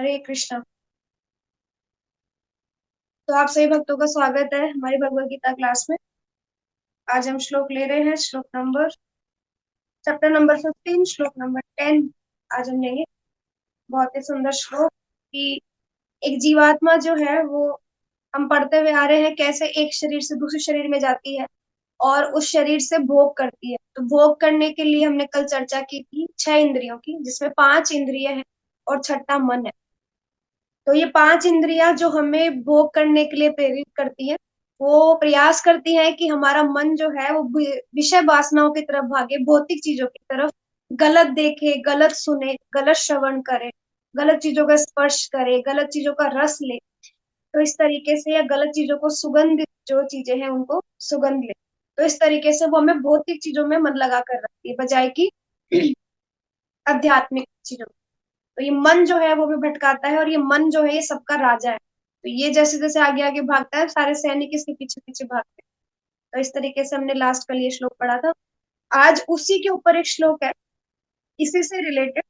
हरे कृष्णा। तो आप सभी भक्तों का स्वागत है हमारी भगवत गीता क्लास में। आज हम श्लोक ले रहे हैं, श्लोक नंबर चैप्टर नंबर 15, श्लोक नंबर 10 आज हम लेंगे। बहुत ही सुंदर श्लोक कि एक जीवात्मा जो है वो, हम पढ़ते हुए आ रहे हैं कैसे एक शरीर से दूसरे शरीर में जाती है और उस शरीर से भोग करती है। तो भोग करने के लिए हमने कल चर्चा की थी 6 इंद्रियों की, जिसमें 5 इंद्रिय है और छठा मन है। तो ये 5 इंद्रियां जो हमें भोग करने के लिए प्रेरित करती है, वो प्रयास करती है कि हमारा मन जो है वो विषय वासनाओं की तरफ भागे, भौतिक चीजों की तरफ, गलत देखे, गलत सुने, गलत श्रवण करे, गलत चीजों का स्पर्श करे, गलत चीजों का रस ले। तो इस तरीके से, या गलत चीजों को, सुगंधित जो चीजें हैं उनको सुगंध ले। तो इस तरीके से वो हमें भौतिक चीजों में मन लगा कर रखती है, बजाय कि आध्यात्मिक चीजों। तो ये मन जो है वो भी भटकाता है, और ये मन जो है ये सबका राजा है। तो ये जैसे जैसे आगे आगे भागता है, सारे सैनिक इसके पीछे पीछे भागते हैं। तो इस तरीके से हमने लास्ट कल ये श्लोक पढ़ा था। आज उसी के ऊपर एक श्लोक है, इसी से रिलेटेड।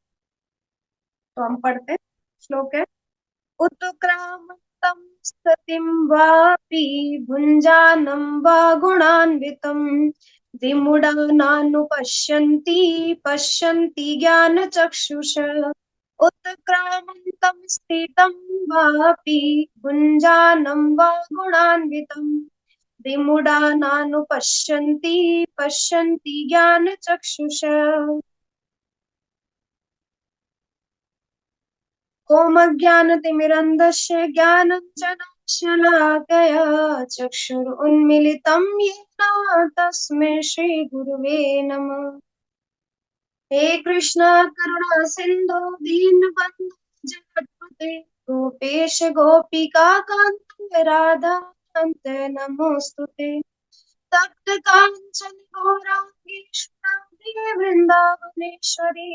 तो हम पढ़ते हैं। श्लोक है, उत्क्रामन्तं स्थितिं वापि भुञ्जानं वा गुणान्वितं विमूढानानुपश्यन्ति पश्यन्ति ज्ञानचक्षुषः। उत्क्रामन्तं स्थितं वापि भुञ्जानं वा गुणान्वितं विमूढानानुपश्यन्ति पश्यन्ति ज्ञानचक्षुषः। ओमज्ञानतिमिरन्धस्य ज्ञानञ्जनशलाकया चक्षुरुन्मीलितं येन तस्मै श्रीगुरुवे नमः। हे कृष्ण करुणा सिन्धु दीनबन्धु जगत्पते गोपेश गोपिका कान्त राधा कान्त नमोऽस्तुते। तप्त काञ्चन गौराङ्गी शुराङ्गी वृन्दावनेश्वरी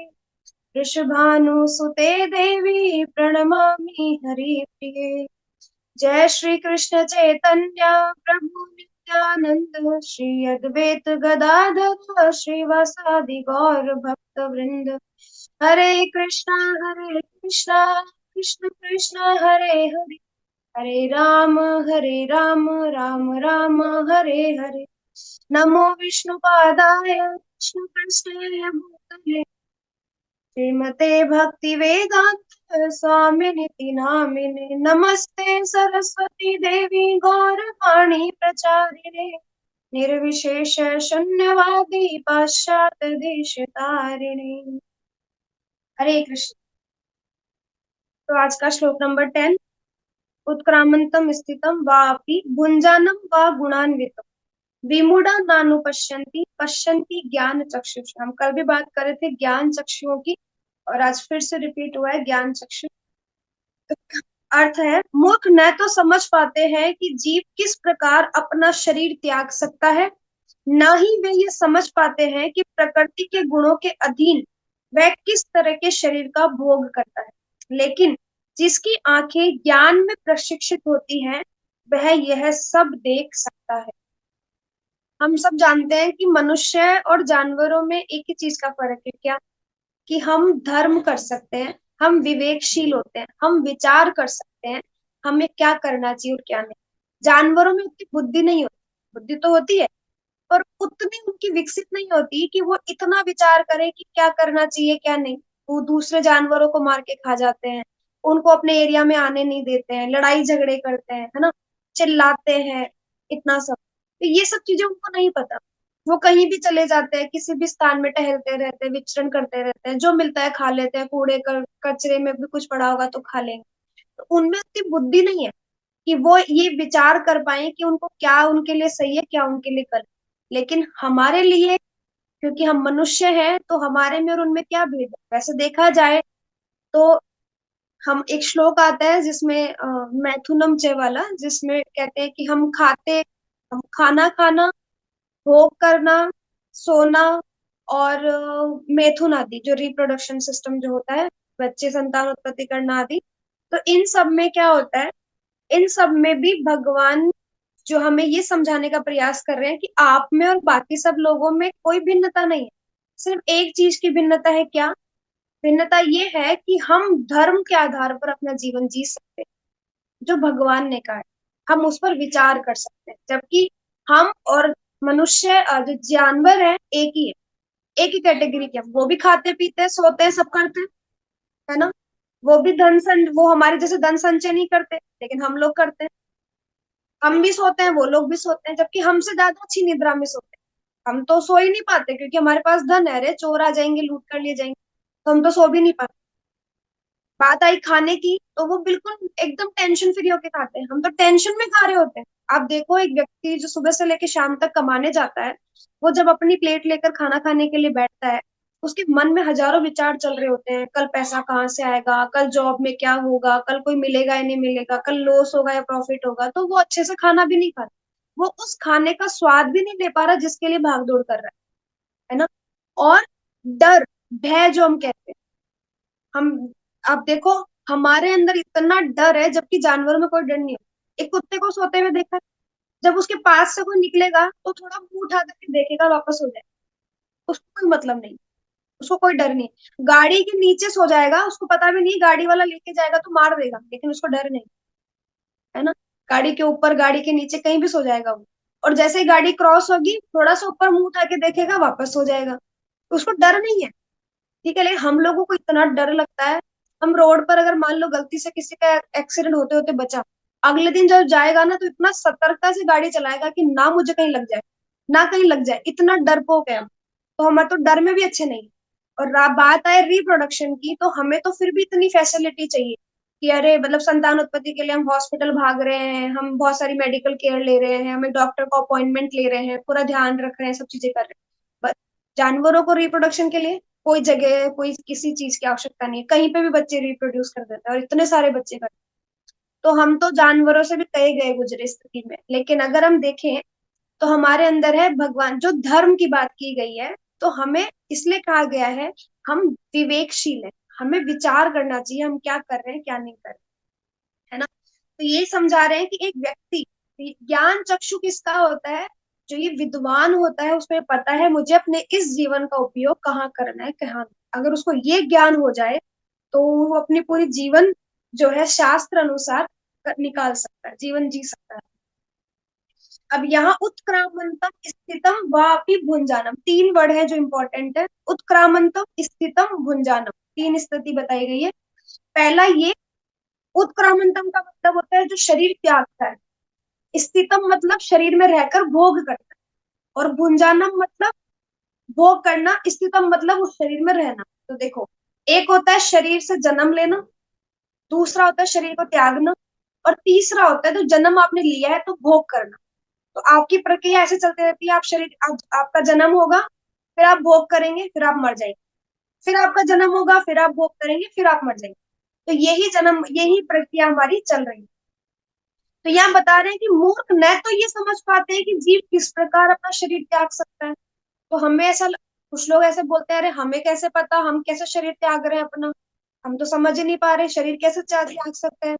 वृषभानुसुते देवी प्रणमामि हरिप्रिये। जय श्री कृष्ण चैतन्य प्रभु नित्यानंद श्री अद्वैत गदाधर श्रीवासादि गौर भक्त वृंद। हरे कृष्णा कृष्ण कृष्ण हरे हरे, हरे राम राम राम हरे हरे। नमो विष्णुपादाय कृष्ण कृष्णाय भूतले श्रीमते भक्ति वेदांत स्वामिनिति नामिने। नमस्ते सरस्वती देवी गौरवाणी प्रचारिणे निर्विशेष शून्यवादी पाश्चात्य देश तारिणे। हरे कृष्ण। तो आज का श्लोक नंबर 10, उत्क्रामंतम स्थितम वापि भुंजानम वा गुणान्वितम विमूढ़ा नानुपश्यन्ति पश्यन्ति ज्ञान चक्षुष। हम कल भी बात कर रहे थे ज्ञान चक्षुओं की, और आज फिर से रिपीट हुआ है ज्ञान चक्षु। अर्थ है, मूर्ख न तो समझ पाते हैं कि जीव किस प्रकार अपना शरीर त्याग सकता है, न ही वे ये समझ पाते हैं कि प्रकृति के गुणों के अधीन वह किस तरह के शरीर का भोग करता है। लेकिन जिसकी आंखें ज्ञान में प्रशिक्षित होती हैं, वह यह सब देख सकता है। हम सब जानते हैं कि मनुष्य और जानवरों में एक ही चीज का फर्क है, क्या? कि हम धर्म कर सकते हैं, हम विवेकशील होते हैं, हम विचार कर सकते हैं हमें क्या करना चाहिए और क्या नहीं। जानवरों में उतनी बुद्धि नहीं होती, बुद्धि तो होती है पर उतनी उनकी विकसित नहीं होती कि वो इतना विचार करें कि क्या करना चाहिए क्या नहीं। वो दूसरे जानवरों को मार के खा जाते हैं, उनको अपने एरिया में आने नहीं देते हैं, लड़ाई झगड़े करते हैं, है ना, चिल्लाते हैं, इतना सब। तो ये सब चीजें उनको नहीं पता। वो कहीं भी चले जाते हैं, किसी भी स्थान में टहलते रहते हैं, विचरण करते रहते हैं, जो मिलता है खा लेते हैं, कचरे में भी कुछ पड़ा होगा तो खा लेंगे। तो उनमें इतनी बुद्धि नहीं है कि वो ये विचार कर पाए कि उनको क्या उनके लिए सही है, क्या उनके लिए गलत। लेकिन हमारे लिए, क्योंकि हम मनुष्य हैं, तो हमारे में और उनमें क्या भेद है? वैसे देखा जाए तो हम, एक श्लोक आता है जिसमें मैथुनम चे वाला, जिसमें कहते हैं कि हम खाना खाना, भोग करना, सोना, और मैथुन आदि, जो रिप्रोडक्शन सिस्टम जो होता है, बच्चे संतान उत्पत्ति करना आदि। तो इन सब में क्या होता है, इन सब में भी भगवान जो हमें ये समझाने का प्रयास कर रहे हैं कि आप में और बाकी सब लोगों में कोई भिन्नता नहीं है। सिर्फ एक चीज की भिन्नता है, क्या? भिन्नता ये है कि हम धर्म के आधार पर अपना जीवन जी सकते हैं, जो भगवान ने कहा है, हम उस पर विचार कर सकते हैं, जबकि हम और मनुष्य जो जानवर है एक ही है, एक ही कैटेगरी के हैं। वो भी खाते पीते हैं, सोते हैं, सब करते हैं, है ना। वो भी वो हमारे जैसे धन संचय नहीं करते, लेकिन हम लोग करते हैं। हम भी सोते हैं, वो लोग भी सोते हैं, जबकि हमसे ज्यादा अच्छी निद्रा में सोते हैं। हम तो सो ही नहीं पाते क्योंकि हमारे पास धन है, रे चोर आ जाएंगे, लूट कर ले जाएंगे, तो हम तो सो भी नहीं पाते। बात आई खाने की, तो वो बिल्कुल एकदम टेंशन फ्री होके खाते हैं, हम तो टेंशन में खा रहे होते हैं। आप देखो, एक व्यक्ति जो सुबह से लेकर शाम तक कमाने जाता है, वो जब अपनी प्लेट लेकर खाना खाने के लिए बैठता है, उसके मन में हजारों विचार चल रहे होते हैं। कल पैसा कहाँ से आएगा, कल जॉब में क्या होगा, कल कोई मिलेगा या नहीं मिलेगा, कल लॉस होगा या प्रॉफिट होगा। तो वो अच्छे से खाना भी नहीं खाता, वो उस खाने का स्वाद भी नहीं ले पा रहा जिसके लिए भाग दौड़ कर रहा है ना। और डर, भय जो हम कहते हैं, हम, आप देखो, हमारे अंदर इतना डर है जबकि जानवरों में कोई डर नहीं है। एक कुत्ते को सोते हुए देखा है, जब उसके पास से कोई निकलेगा तो थोड़ा मुंह उठा करके देखेगा, वापस हो जाए, उसको कोई मतलब नहीं, उसको कोई डर नहीं। गाड़ी के नीचे सो जाएगा, उसको पता भी नहीं गाड़ी वाला लेके जाएगा तो मार देगा, लेकिन उसको डर नहीं, है ना। गाड़ी के ऊपर, गाड़ी के नीचे, कहीं भी सो जाएगा वो। और जैसे ही गाड़ी क्रॉस होगी, थोड़ा सा ऊपर मुंह उठा के देखेगा, वापस सो जाएगा, उसको डर नहीं है। ठीक है, लेकिन हम लोगों को इतना डर लगता है। हम रोड पर अगर मान लो गलती से किसी का एक्सीडेंट होते होते बचा, अगले दिन जब जाएगा ना, तो इतना सतर्कता से गाड़ी चलाएगा कि ना मुझे कहीं लग जाए, ना कहीं लग जाए, इतना डरपोक है हम। तो हमारे तो डर में भी अच्छे नहीं। और बात आए रिप्रोडक्शन की, तो हमें तो फिर भी इतनी फैसिलिटी चाहिए कि अरे मतलब संतान उत्पत्ति के लिए हम हॉस्पिटल भाग रहे हैं, हम बहुत सारी मेडिकल केयर ले रहे हैं, हम एक डॉक्टर का अपॉइंटमेंट ले रहे हैं, पूरा ध्यान रख रहे हैं, सब चीजें कर रहे हैं। बस जानवरों को रिप्रोडक्शन के लिए कोई जगह, कोई किसी चीज की आवश्यकता नहीं है, कहीं पे भी बच्चे रिप्रोड्यूस कर देते हैं, और इतने सारे बच्चे कर। तो हम तो जानवरों से भी कई गए गुजरे स्थिति में। लेकिन अगर हम देखें, तो हमारे अंदर है भगवान, जो धर्म की बात की गई है, तो हमें इसलिए कहा गया है, हम विवेकशील हैं, हमें विचार करना चाहिए हम क्या कर रहे हैं, क्या नहीं कर रहे, है ना। तो ये समझा रहे हैं कि एक व्यक्ति, ज्ञान चक्षु किसका होता है, जो ये विद्वान होता है, उसमें पता है मुझे अपने इस जीवन का उपयोग कहाँ करना है, कहाँ नहीं। अगर उसको ये ज्ञान हो जाए, तो वो अपनी पूरी जीवन जो है शास्त्र अनुसार निकाल सकता है, जीवन जी सकता है। अब यहाँ उत्क्रामंतम स्थितम वापि भुंजानम, तीन वर्ड है जो इंपॉर्टेंट है। उत्क्रामंतम स्थितम भुंजानम, तीन स्थिति बताई गई है। पहला ये, उत्क्रामंतम का मतलब होता है जो शरीर त्यागता है, स्थितम मतलब शरीर में रहकर भोग करता है, और भुंजानम मतलब भोग करना, स्थितम मतलब उस शरीर में रहना। तो देखो, एक होता है शरीर से जन्म लेना, दूसरा होता है शरीर को त्यागना, और तीसरा होता है जो जन्म आपने लिया है तो भोग करना। तो आपकी प्रक्रिया ऐसे चलती रहती है, आपका जन्म होगा, फिर आप भोग करेंगे, फिर आप मर जाएंगे, फिर आपका जन्म होगा, फिर आप भोग करेंगे, फिर आप मर जाएंगे। तो यही प्रक्रिया हमारी चल रही है। तो यहाँ बता रहे हैं कि मूर्ख न तो ये समझ पाते हैं कि जीव किस प्रकार अपना शरीर त्याग सकता है। तो हमें कुछ लोग ऐसे बोलते हैं, अरे हमें कैसे पता, हम कैसे शरीर त्याग रहे हैं अपना, हम तो समझ ही नहीं पा रहे शरीर कैसे त्याग सकते हैं।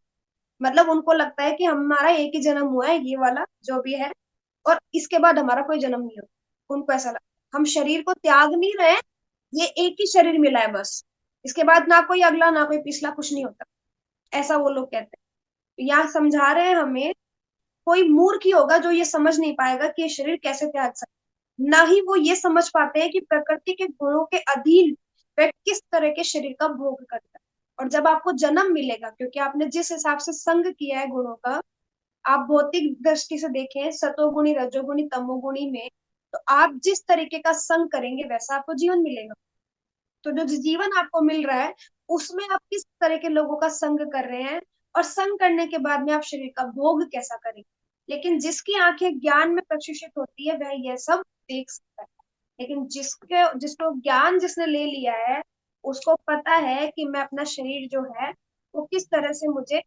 मतलब उनको लगता है कि हमारा एक ही जन्म हुआ है, ये वाला जो भी है, और इसके बाद हमारा कोई जन्म नहीं होगा। उनको ऐसा लगता है हम शरीर को त्याग नहीं रहे, ये एक ही शरीर मिला है बस, इसके बाद ना कोई अगला ना कोई पिछला, कुछ नहीं होता, ऐसा वो लोग कहते हैं। तो यहाँ समझा रहे हैं हमें, कोई मूर्ख ही होगा जो ये समझ नहीं पाएगा कि ये शरीर कैसे त्याग सकता है। ना ही वो ये समझ पाते हैं कि प्रकृति के गुणों के अधीन वह किस तरह के शरीर का भोग करता है। और जब आपको जन्म मिलेगा, क्योंकि आपने जिस हिसाब से संग किया है गुणों का, आप भौतिक दृष्टि से देखें सतोगुणी रजोगुणी तमोगुणी में, तो आप जिस तरीके का संग करेंगे वैसा आपको जीवन मिलेगा। तो जो जीवन आपको मिल रहा है, उसमें आप किस तरह के लोगों का संग कर रहे हैं, और संग करने के बाद में आप शरीर का भोग कैसा करेंगे। लेकिन जिसकी आंखें ज्ञान में प्रशिक्षित होती है वह यह सब देख सकता है। लेकिन जिसको ज्ञान जिसने ले लिया है, उसको पता है कि मैं अपना शरीर जो है वो किस तरह से मुझे,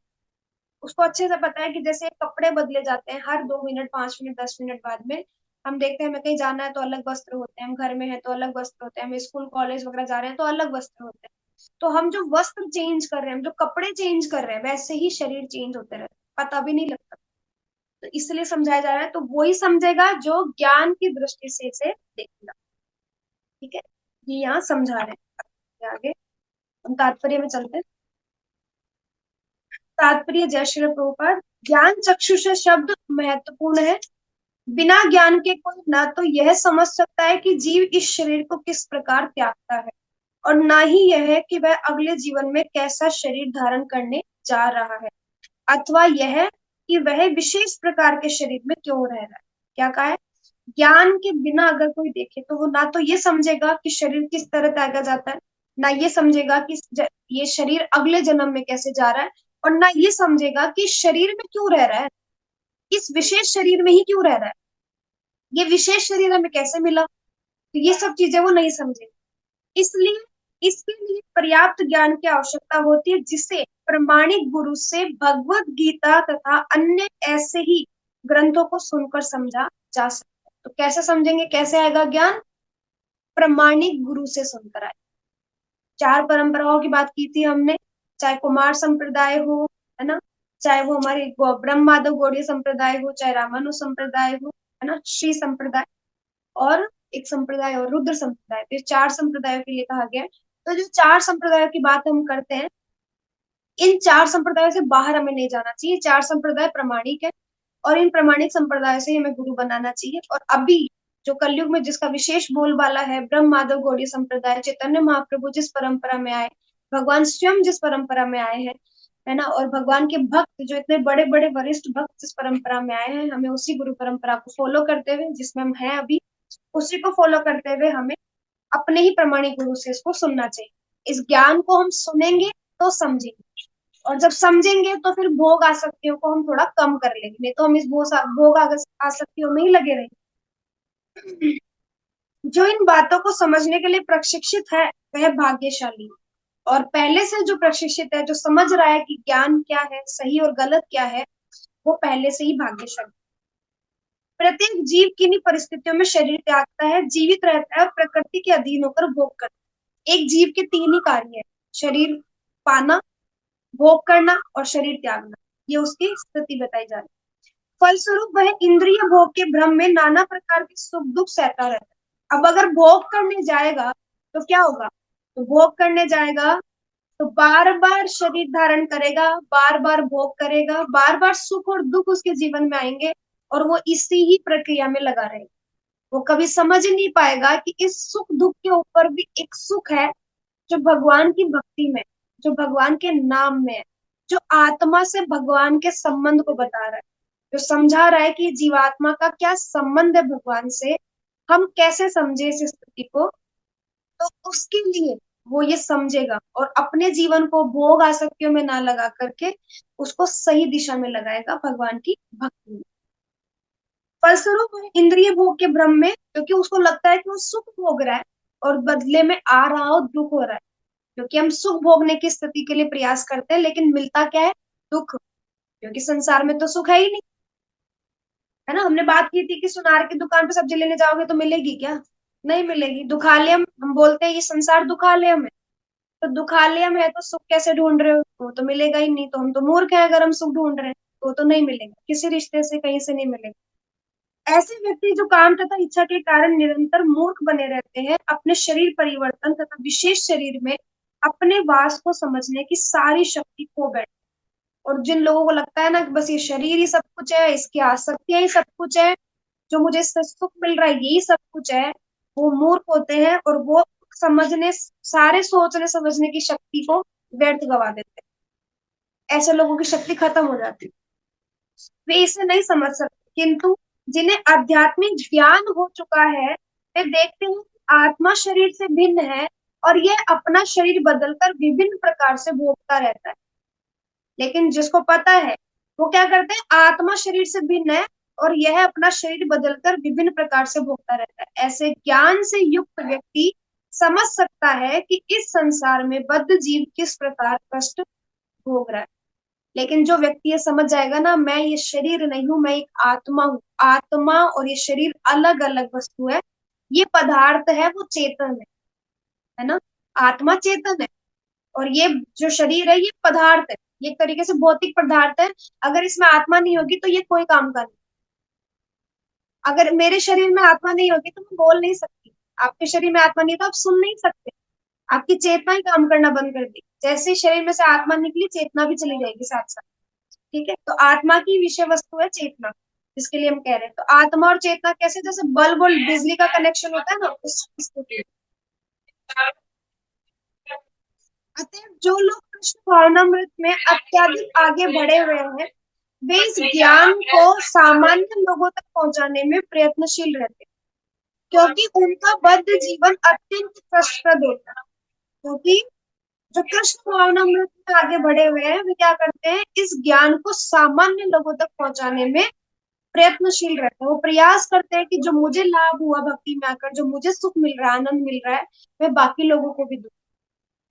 उसको अच्छे से पता है कि जैसे कपड़े बदले जाते हैं हर 2 मिनट, 5 मिनट, 10 मिनट बाद में। हम देखते हैं हमें कहीं जाना है तो अलग वस्त्र होते हैं, हम घर में है तो अलग वस्त्र होते हैं, हम स्कूल कॉलेज वगैरह जा रहे हैं तो अलग वस्त्र होते हैं। तो हम जो वस्त्र चेंज कर रहे हैं, हम जो कपड़े चेंज कर रहे हैं, वैसे ही शरीर चेंज होते रहते हैं, पता भी नहीं लगता। तो इसलिए समझाया जा रहा है, तो वही समझेगा जो ज्ञान की दृष्टि से इसे देखेगा। ठीक है, ये यहाँ समझा रहे हैं आगे। हम तात्पर्य में चलते हैं। तात्पर्य जय श्री प्रभुपाद। ज्ञान चक्षुष शब्द महत्वपूर्ण है। बिना ज्ञान के कोई ना तो यह समझ सकता है कि जीव इस शरीर को किस प्रकार त्यागता है, और ना ही यह है कि वह अगले जीवन में कैसा शरीर धारण करने जा रहा है, अथवा यह कि वह विशेष प्रकार के शरीर में क्यों रह रहा है। क्या कहा है? ज्ञान के बिना अगर कोई देखे तो वो ना तो ये समझेगा कि शरीर किस तरह त्यागा जाता है, ना ये समझेगा कि ये शरीर अगले जन्म में कैसे जा रहा है, और ना ये समझेगा कि शरीर में क्यों रह रहा है, इस विशेष शरीर में ही क्यों रह रहा है, ये विशेष शरीर हमें कैसे मिला। तो ये सब चीजें वो नहीं समझेगा। इसलिए इसके लिए पर्याप्त ज्ञान की आवश्यकता होती है, जिसे प्रमाणिक गुरु से भगवत गीता तथा अन्य ऐसे ही ग्रंथों को सुनकर समझा जा सकता है। तो कैसे समझेंगे, कैसे आएगा ज्ञान? प्रमाणिक गुरु से सुनकर आए। चार परंपराओं की बात की थी हमने, चाहे कुमार संप्रदाय हो, है ना, चाहे वो हमारे ब्रह्म माधव गौड़ीय संप्रदाय हो, चाहे रामानुज संप्रदाय हो, है ना, श्री संप्रदाय, और एक संप्रदाय और रुद्र संप्रदाय। तो चार संप्रदायों के लिए कहा गया है। तो जो चार संप्रदायों की बात हम करते हैं, इन चार संप्रदायों से बाहर हमें नहीं जाना चाहिए। चार संप्रदाय प्रमाणिक है, और इन प्रमाणिक संप्रदाय से हमें गुरु बनाना चाहिए। और अभी जो कलयुग में जिसका विशेष बोलबाला है, ब्रह्म माधव गौड़ीय संप्रदाय, चैतन्य महाप्रभु जिस परंपरा में आए, भगवान स्वयं जिस परंपरा में आए हैं, है ना, और भगवान के भक्त जो इतने बड़े बड़े वरिष्ठ भक्त जिस परंपरा में आए हैं, हमें उसी गुरु परंपरा को फॉलो करते हुए, जिसमें हम हैं अभी, उसी को फॉलो करते हुए हमें अपने ही प्रमाणिक गुरु से इसको सुनना चाहिए। इस ज्ञान को हम सुनेंगे तो समझेंगे, और जब समझेंगे तो फिर भोग आसक्तियों को हम थोड़ा कम कर लेंगे, नहीं तो हम इस भोग आसक्तियों में ही लगे रहेंगे। जो इन बातों को समझने के लिए प्रशिक्षित है वह भाग्यशाली, और पहले से जो प्रशिक्षित है, जो समझ रहा है कि ज्ञान क्या है, सही और गलत क्या है, वो पहले से ही भाग्यशाली। प्रत्येक जीव किन्हीं परिस्थितियों में शरीर त्यागता है, जीवित रहता है और प्रकृति के अधीन होकर भोग करता है। एक जीव के तीन ही कार्य है: शरीर पाना, भोग करना और शरीर त्यागना। ये उसकी स्थिति बताई जा रही है। फलस्वरूप वह इंद्रिय भोग के भ्रम में नाना प्रकार के सुख दुख सहता रहता है। अब अगर भोग करने जाएगा तो क्या होगा? तो भोग करने जाएगा तो बार बार शरीर धारण करेगा, बार बार भोग करेगा, बार बार सुख और दुख उसके जीवन में आएंगे, और वो इसी ही प्रक्रिया में लगा रहेगा। वो कभी समझ नहीं पाएगा कि इस सुख दुख के ऊपर भी एक सुख है जो भगवान की भक्ति में, जो भगवान के नाम में है, जो आत्मा से भगवान के संबंध को बता रहा है, जो समझा रहा है कि जीवात्मा का क्या संबंध है भगवान से, हम कैसे समझे इस स्थिति को। तो उसके लिए वो ये समझेगा और अपने जीवन को भोग आसक्तियों में ना लगा करके उसको सही दिशा में लगाएगा, भगवान की भक्ति में। फलस्वरूप वह इंद्रिय भोग के भ्रम में, क्योंकि उसको लगता है कि वो सुख भोग रहा है और बदले में आ रहा हो दुख हो रहा है, क्योंकि हम सुख भोगने की स्थिति के लिए प्रयास करते हैं, लेकिन मिलता क्या है? दुख। क्योंकि संसार में तो सुख है ही नहीं, है ना। हमने बात की थी कि सुनार की दुकान पे सब्जी लेने जाओगे तो मिलेगी क्या? नहीं मिलेगी। दुखालयम, हम बोलते हैं ये संसार दुखालयम है, तो दुखालयम है तो सुख कैसे ढूंढ रहे हो? वो तो मिलेगा ही नहीं। तो हम तो मूर्ख है अगर हम सुख ढूंढ रहे हैं, वो तो नहीं मिलेगा, किसी रिश्ते से कहीं से नहीं मिलेगा। ऐसे व्यक्ति जो काम तथा इच्छा के कारण निरंतर मूर्ख बने रहते हैं, अपने शरीर परिवर्तन तथा विशेष शरीर में अपने वास को समझने की सारी शक्ति खो बैठे। और जिन लोगों को लगता है ना कि बस ये शरीर ही सब कुछ है, इसकी आसक्तियां ही सब कुछ है, जो मुझे इससे सुख मिल रहा है यही सब कुछ है, वो मूर्ख होते हैं, और वो समझने, सारे सोचने समझने की शक्ति को व्यर्थ गवा देते हैं। ऐसे लोगों की शक्ति खत्म हो जाती है, वे इसे नहीं समझ सकते। किंतु जिन्हें आध्यात्मिक ज्ञान हो चुका है, वे देखते हैं कि आत्मा शरीर से भिन्न है, और यह अपना शरीर बदलकर विभिन्न प्रकार से भोगता रहता है। लेकिन जिसको पता है वो क्या करते हैं? आत्मा शरीर से भिन्न है और यह अपना शरीर बदलकर विभिन्न प्रकार से भोगता रहता है। ऐसे ज्ञान से युक्त व्यक्ति समझ सकता है कि इस संसार में बद्ध जीव किस प्रकार कष्ट भोग रहा है। लेकिन जो व्यक्ति ये समझ जाएगा ना, मैं ये शरीर नहीं हूं, मैं एक आत्मा हूँ, आत्मा और ये शरीर अलग अलग वस्तु है, ये पदार्थ है, वो चेतन है ना। आत्मा चेतन है, और ये जो शरीर है ये पदार्थ है, ये एक तरीके से भौतिक पदार्थ है। अगर इसमें आत्मा नहीं होगी तो ये कोई काम का नहीं। अगर मेरे शरीर में आत्मा नहीं होगी तो मैं बोल नहीं सकती, आपके शरीर में आत्मा नहीं तो आप सुन नहीं सकते, आपकी चेतना ही काम करना बंद कर दी। जैसे ही शरीर में से आत्मा निकली, चेतना भी चली जाएगी साथ साथ। ठीक है, तो आत्मा की विषय वस्तु है चेतना, जिसके लिए हम कह रहे हैं। तो आत्मा और चेतना कैसे, जैसे बल्ब और बिजली का कनेक्शन होता है ना, उस स्थिति। अतः जो लोग कृष्ण भावनामृत में अत्यधिक आगे बढ़े हुए हैं, वे इस ज्ञान को सामान्य लोगों तक पहुंचाने में प्रयत्नशील रहते हैं, क्योंकि उनका बद्ध जीवन अत्यंत कष्टप्रद होता है। क्योंकि जो कृष्ण भावनामृत में आगे बढ़े हुए हैं, वे क्या करते हैं, इस ज्ञान को सामान्य लोगों तक पहुंचाने में प्रयत्नशील रहते हैं। वो प्रयास करते हैं कि जो मुझे लाभ हुआ भक्ति में आकर, जो मुझे सुख मिल रहा है, आनंद मिल रहा है, मैं बाकी लोगों को भी दूं।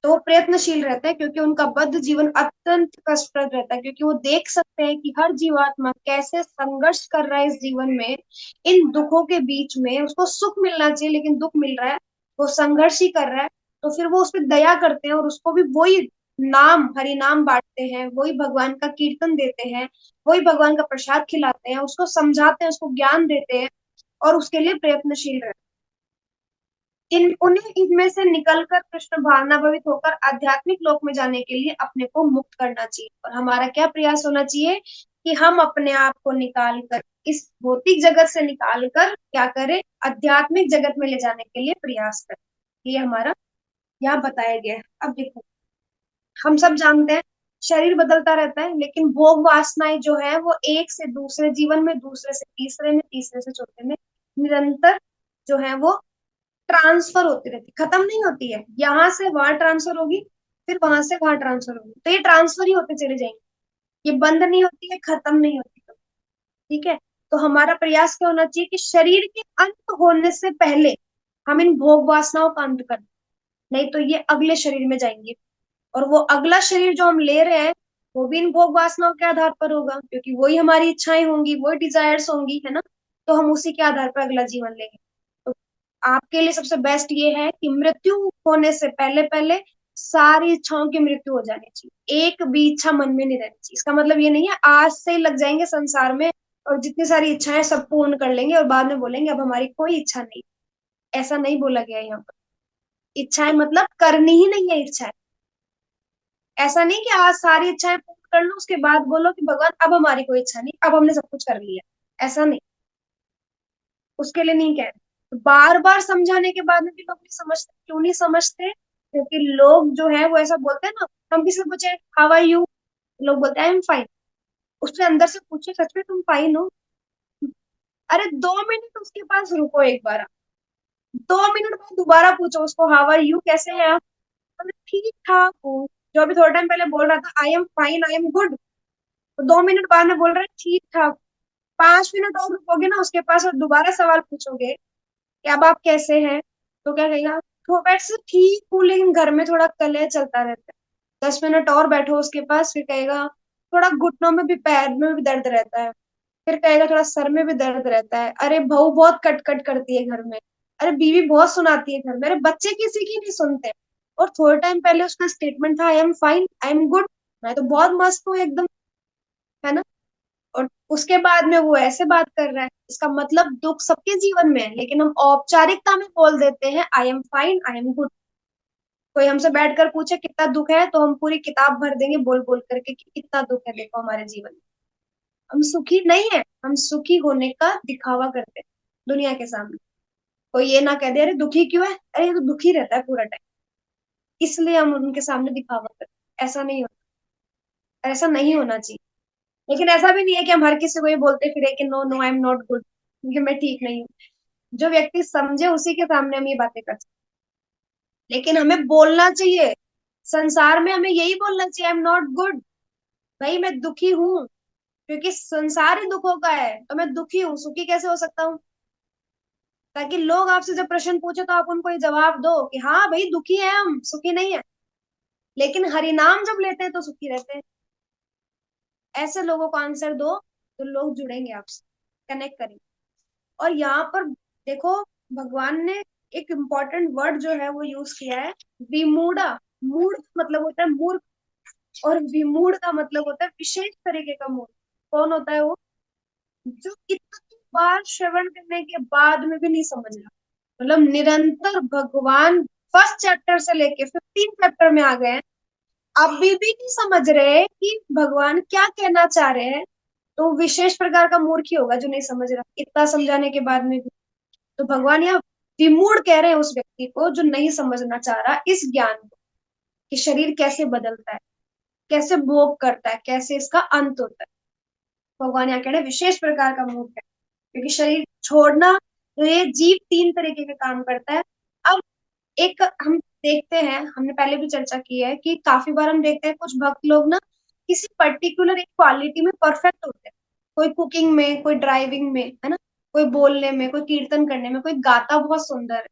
तो वो प्रयत्नशील रहते हैं, क्योंकि उनका बद्ध जीवन अत्यंत कष्टप्रद रहता है, क्योंकि वो देख सकते हैं कि हर जीवात्मा कैसे संघर्ष कर रहा है इस जीवन में, इन दुखों के बीच में। उसको सुख मिलना चाहिए लेकिन दुख मिल रहा है, वो संघर्ष ही कर रहा है। तो फिर वो उस पर दया करते हैं और उसको भी वही नाम, हरि नाम बांटते हैं, वही भगवान का कीर्तन देते हैं, वही भगवान का प्रसाद खिलाते हैं, उसको समझाते हैं, उसको ज्ञान देते हैं, और उसके लिए प्रयत्नशील रहते हैं। इन उन्हें इनमें से निकलकर कृष्ण भावना भवित होकर आध्यात्मिक लोक में जाने के लिए अपने को मुक्त करना चाहिए। और हमारा क्या प्रयास होना चाहिए कि हम अपने आप को निकाल कर, इस भौतिक जगत से निकाल कर क्या करें, आध्यात्मिक जगत में ले जाने के लिए प्रयास करें। ये हमारा यहाँ बताया गया है। अब देखो, हम सब जानते हैं शरीर बदलता रहता है, लेकिन भोग वासनाएं जो है वो एक से दूसरे जीवन में, दूसरे से तीसरे में, तीसरे से चौथे में निरंतर जो है वो ट्रांसफर होती रहती, खत्म नहीं होती है। यहाँ से वहां ट्रांसफर होगी, फिर वहां से वहां ट्रांसफर होगी, तो ये ट्रांसफर ही होते चले जाएंगे। ये बंद नहीं होती है, खत्म नहीं होती है। ठीक है, तो हमारा प्रयास क्या होना चाहिए कि शरीर के अंत होने से पहले हम इन भोग वासनाओं का अंत कर दें। नहीं तो ये अगले शरीर में जाएंगे, और वो अगला शरीर जो हम ले रहे हैं, वो भी इन भोग वासनाओं के आधार पर होगा, क्योंकि वही हमारी इच्छाएं होंगी, वही डिजायर्स होंगी, है ना। तो हम उसी के आधार पर अगला जीवन लेंगे। तो आपके लिए सबसे बेस्ट ये है कि मृत्यु होने से पहले पहले सारी इच्छाओं की मृत्यु हो जानी चाहिए, एक भी इच्छा मन में नहीं रहनी चाहिए। इसका मतलब ये नहीं है आज से ही लग जाएंगे संसार में और जितनी सारी इच्छाएं सब पूर्ण कर लेंगे और बाद में बोलेंगे अब हमारी कोई इच्छा नहीं। ऐसा नहीं बोला गया यहाँ पर। इच्छाएं मतलब करनी ही नहीं है इच्छाएं। ऐसा नहीं कि आज सारी इच्छाएं पूर्ण कर लो उसके बाद बोलो कि भगवान अब हमारी कोई इच्छा नहीं, अब हमने सब कुछ कर लिया। ऐसा नहीं, उसके लिए नहीं कह रहे। तो बार बार समझाने के बाद में भी लोग नहीं समझते। क्यों नहीं समझते? क्योंकि लोग जो है वो ऐसा बोलते हैं ना, हम किसी से पूछे हाउ आर यू, लोग बोलते हैं आई एम फाइन। उसके अंदर से पूछे सच में तुम फाइन हो? अरे 2 मिनट उसके पास रुको एक बार, 2 मिनट बाद दोबारा पूछो उसको हाउ आर यू, कैसे हैं आप? बोले, ठीक ठाक हूँ। जो अभी थोड़ा टाइम पहले बोल रहा था I am fine, I am good, तो 2 मिनट बाद में बोल रहे हैं ठीक ठाक। 5 मिनट और रुकोगे ना उसके पास और दोबारा सवाल पूछोगे कि अब आप कैसे हैं, तो क्या कहेगा, तो वैसे ठीक हूँ लेकिन घर में थोड़ा कलह चलता रहता है। 10 मिनट और बैठो उसके पास, फिर कहेगा थोड़ा घुटनों में भी, पैर में भी दर्द रहता है। फिर कहेगा थोड़ा सर में भी दर्द रहता है। अरे बहू बहुत कट कट करती है घर में। अरे बीवी बहुत सुनाती है घर में। अरे बच्चे किसी की नहीं सुनते। और थोड़े टाइम पहले उसका स्टेटमेंट था I am fine, I am good, मैं तो बहुत मस्त हूँ एकदम, है ना। और उसके बाद में वो ऐसे बात कर रहा है, इसका मतलब दुख सबके जीवन में है, लेकिन हम औपचारिकता में बोल देते हैं I am fine, I am good. कोई हमसे बैठकर पूछे कितना दुख है, तो हम पूरी किताब भर देंगे बोल बोल करके कि कितना दुख है देखो हमारे जीवन में। हम सुखी नहीं है, हम सुखी होने का दिखावा करते हैं दुनिया के सामने। कोई ये ना कह दे अरे दुखी क्यों है, अरे ये तो दुखी रहता है पूरा टाइम, इसलिए हम उनके सामने दिखावा करते हैं। ऐसा नहीं होता, ऐसा नहीं होना चाहिए। लेकिन ऐसा भी नहीं है कि हम हर किसी को ये बोलते फिरे कि no no I am not good, क्योंकि मैं ठीक नहीं हूँ। जो व्यक्ति समझे उसी के सामने हम ये बातें कर सकते हैं। लेकिन हमें बोलना चाहिए, संसार में हमें यही बोलना चाहिए आई एम नॉट गुड। भाई मैं दुखी हूँ, क्योंकि संसार ही दुखों का है, तो मैं दुखी हूँ, सुखी कैसे हो सकता हूँ? ताकि लोग आपसे जब प्रश्न पूछे तो आप उनको ये जवाब दो कि हाँ भाई दुखी है, हम सुखी नहीं है। लेकिन हरिनाम जब लेते हैं तो सुखी रहते हैं। ऐसे लोगों को आंसर दो तो लोग जुड़ेंगे आपसे, कनेक्ट करेंगे। और यहाँ पर देखो, भगवान ने एक इम्पोर्टेंट वर्ड जो है वो यूज किया है, विमूढ़ा। मूढ़ मतलब होता है मूर्ख, और विमूढ़ का मतलब होता है विशेष तरीके का मूर्ख। कौन होता है वो? जो इतनी बार श्रवण करने के बाद में भी नहीं समझ रहा, मतलब निरंतर भगवान फर्स्ट चैप्टर से लेके 15 चैप्टर में आ गए हैं, अभी भी नहीं समझ रहे कि भगवान क्या कहना चाह रहे हैं। तो विशेष प्रकार का मूर्ख ही होगा जो नहीं समझ रहा, इतना समझाने के बाद में भी। तो भगवान यहाँ विमूढ़ कह रहे हैं उस व्यक्ति को जो नहीं समझना चाह रहा इस ज्ञान को, कि शरीर कैसे बदलता है, कैसे भोग करता है, कैसे इसका अंत होता है। भगवान यहाँ कह रहे हैं विशेष प्रकार का मूर्ख है, क्योंकि शरीर छोड़ना, तो ये जीव 3 तरीके के काम करता है। अब एक हम देखते हैं, हमने पहले भी चर्चा की है कि काफी बार हम देखते हैं कुछ भक्त लोग ना किसी पर्टिकुलर एक क्वालिटी में परफेक्ट होते हैं। कोई कुकिंग में, कोई ड्राइविंग में, है ना, कोई बोलने में, कोई कीर्तन करने में, कोई गाता बहुत सुंदर है।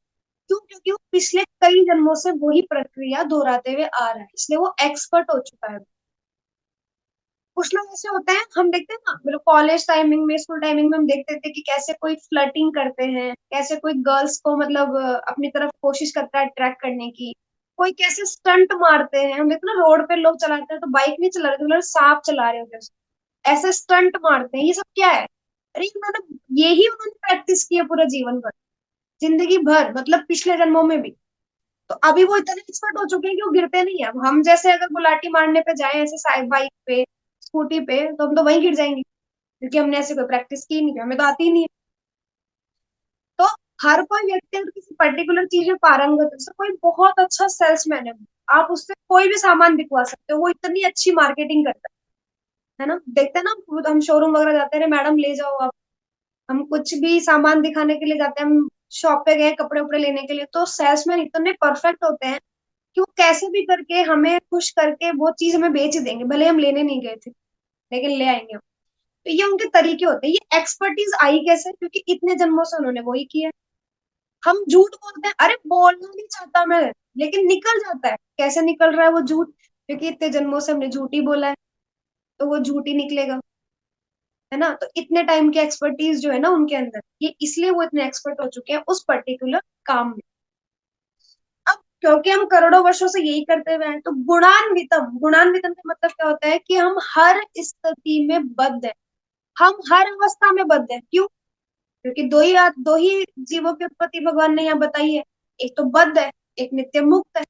क्यों? क्योंकि वो पिछले कई जन्मों से वही प्रक्रिया दोहराते हुए आ रहा है, इसलिए वो एक्सपर्ट हो चुका है। कुछ लोग ऐसे होते हैं, हम देखते हैं ना, मतलब कॉलेज टाइमिंग में, स्कूल टाइमिंग में हम देखते थे कि कैसे कोई फ्लर्टिंग करते हैं, कैसे कोई गर्ल्स को मतलब अपनी तरफ कोशिश करता है अट्रैक्ट करने की, कोई कैसे स्टंट मारते हैं। हम देखते हैं ना रोड पे लोग चलाते हैं तो बाइक नहीं चला रहे, तो मतलब सांप चला रहे होते हैं, ऐसे स्टंट मारते हैं। ये सब क्या है? अरे उन्होंने, यही उन्होंने प्रैक्टिस की है पूरा जीवन भर, जिंदगी भर, मतलब पिछले जन्मों में भी। तो अभी वो इतने एक्सपर्ट हो चुके हैं कि वो गिरते नहीं है। अब हम जैसे अगर गुलाटी मारने पे जाए ऐसे साइड बाइक पे, स्कूटी पे, तो हम तो वहीं गिर जाएंगे, क्योंकि हमने ऐसे कोई प्रैक्टिस की नहीं है, हमें तो आती ही नहीं है। तो हर कोई व्यक्ति अगर किसी पर्टिकुलर चीज में पारंगत है, जैसे कोई बहुत अच्छा सेल्समैन है, आप उससे कोई भी सामान बिकवा सकते हो, वो इतनी अच्छी मार्केटिंग करता है ना। देखते हैं ना, हम शोरूम वगैरह जाते हैं, मैडम ले जाओ आप, हम कुछ भी सामान दिखाने के लिए जाते हैं, हम शॉप पे गए कपड़े उपड़े लेने के लिए, तो सेल्समैन इतने परफेक्ट होते हैं कि वो कैसे भी करके हमें खुश करके वो चीज हमें बेच देंगे, भले हम लेने नहीं गए थे, लेकिन ले आएंगे हम। तो ये उनके तरीके होते हैं। ये एक्सपर्टीज आई कैसे? क्योंकि इतने जन्मों से उन्होंने वही किया। हम झूठ बोलते हैं, अरे बोलना नहीं चाहता मैं, लेकिन निकल जाता है। कैसे निकल रहा है वो झूठ? क्योंकि इतने जन्मों से हमने झूठ ही बोला है, तो वो झूठ ही निकलेगा, है ना। तो इतने टाइम की एक्सपर्टीज जो है ना उनके अंदर, ये इसलिए वो इतने एक्सपर्ट हो चुके हैं उस पर्टिकुलर काम में। अब क्योंकि हम करोड़ों वर्षों से यही करते हुए हैं, तो गुणान्वितम, गुणान्वितम का मतलब क्या होता है? कि हम हर स्थिति में बद्ध है, हम हर अवस्था में बद्ध है। क्यों? क्योंकि दो ही जीवों की उत्पत्ति भगवान ने यहाँ बताई है, एक तो बद्ध है, एक नित्य मुक्त है।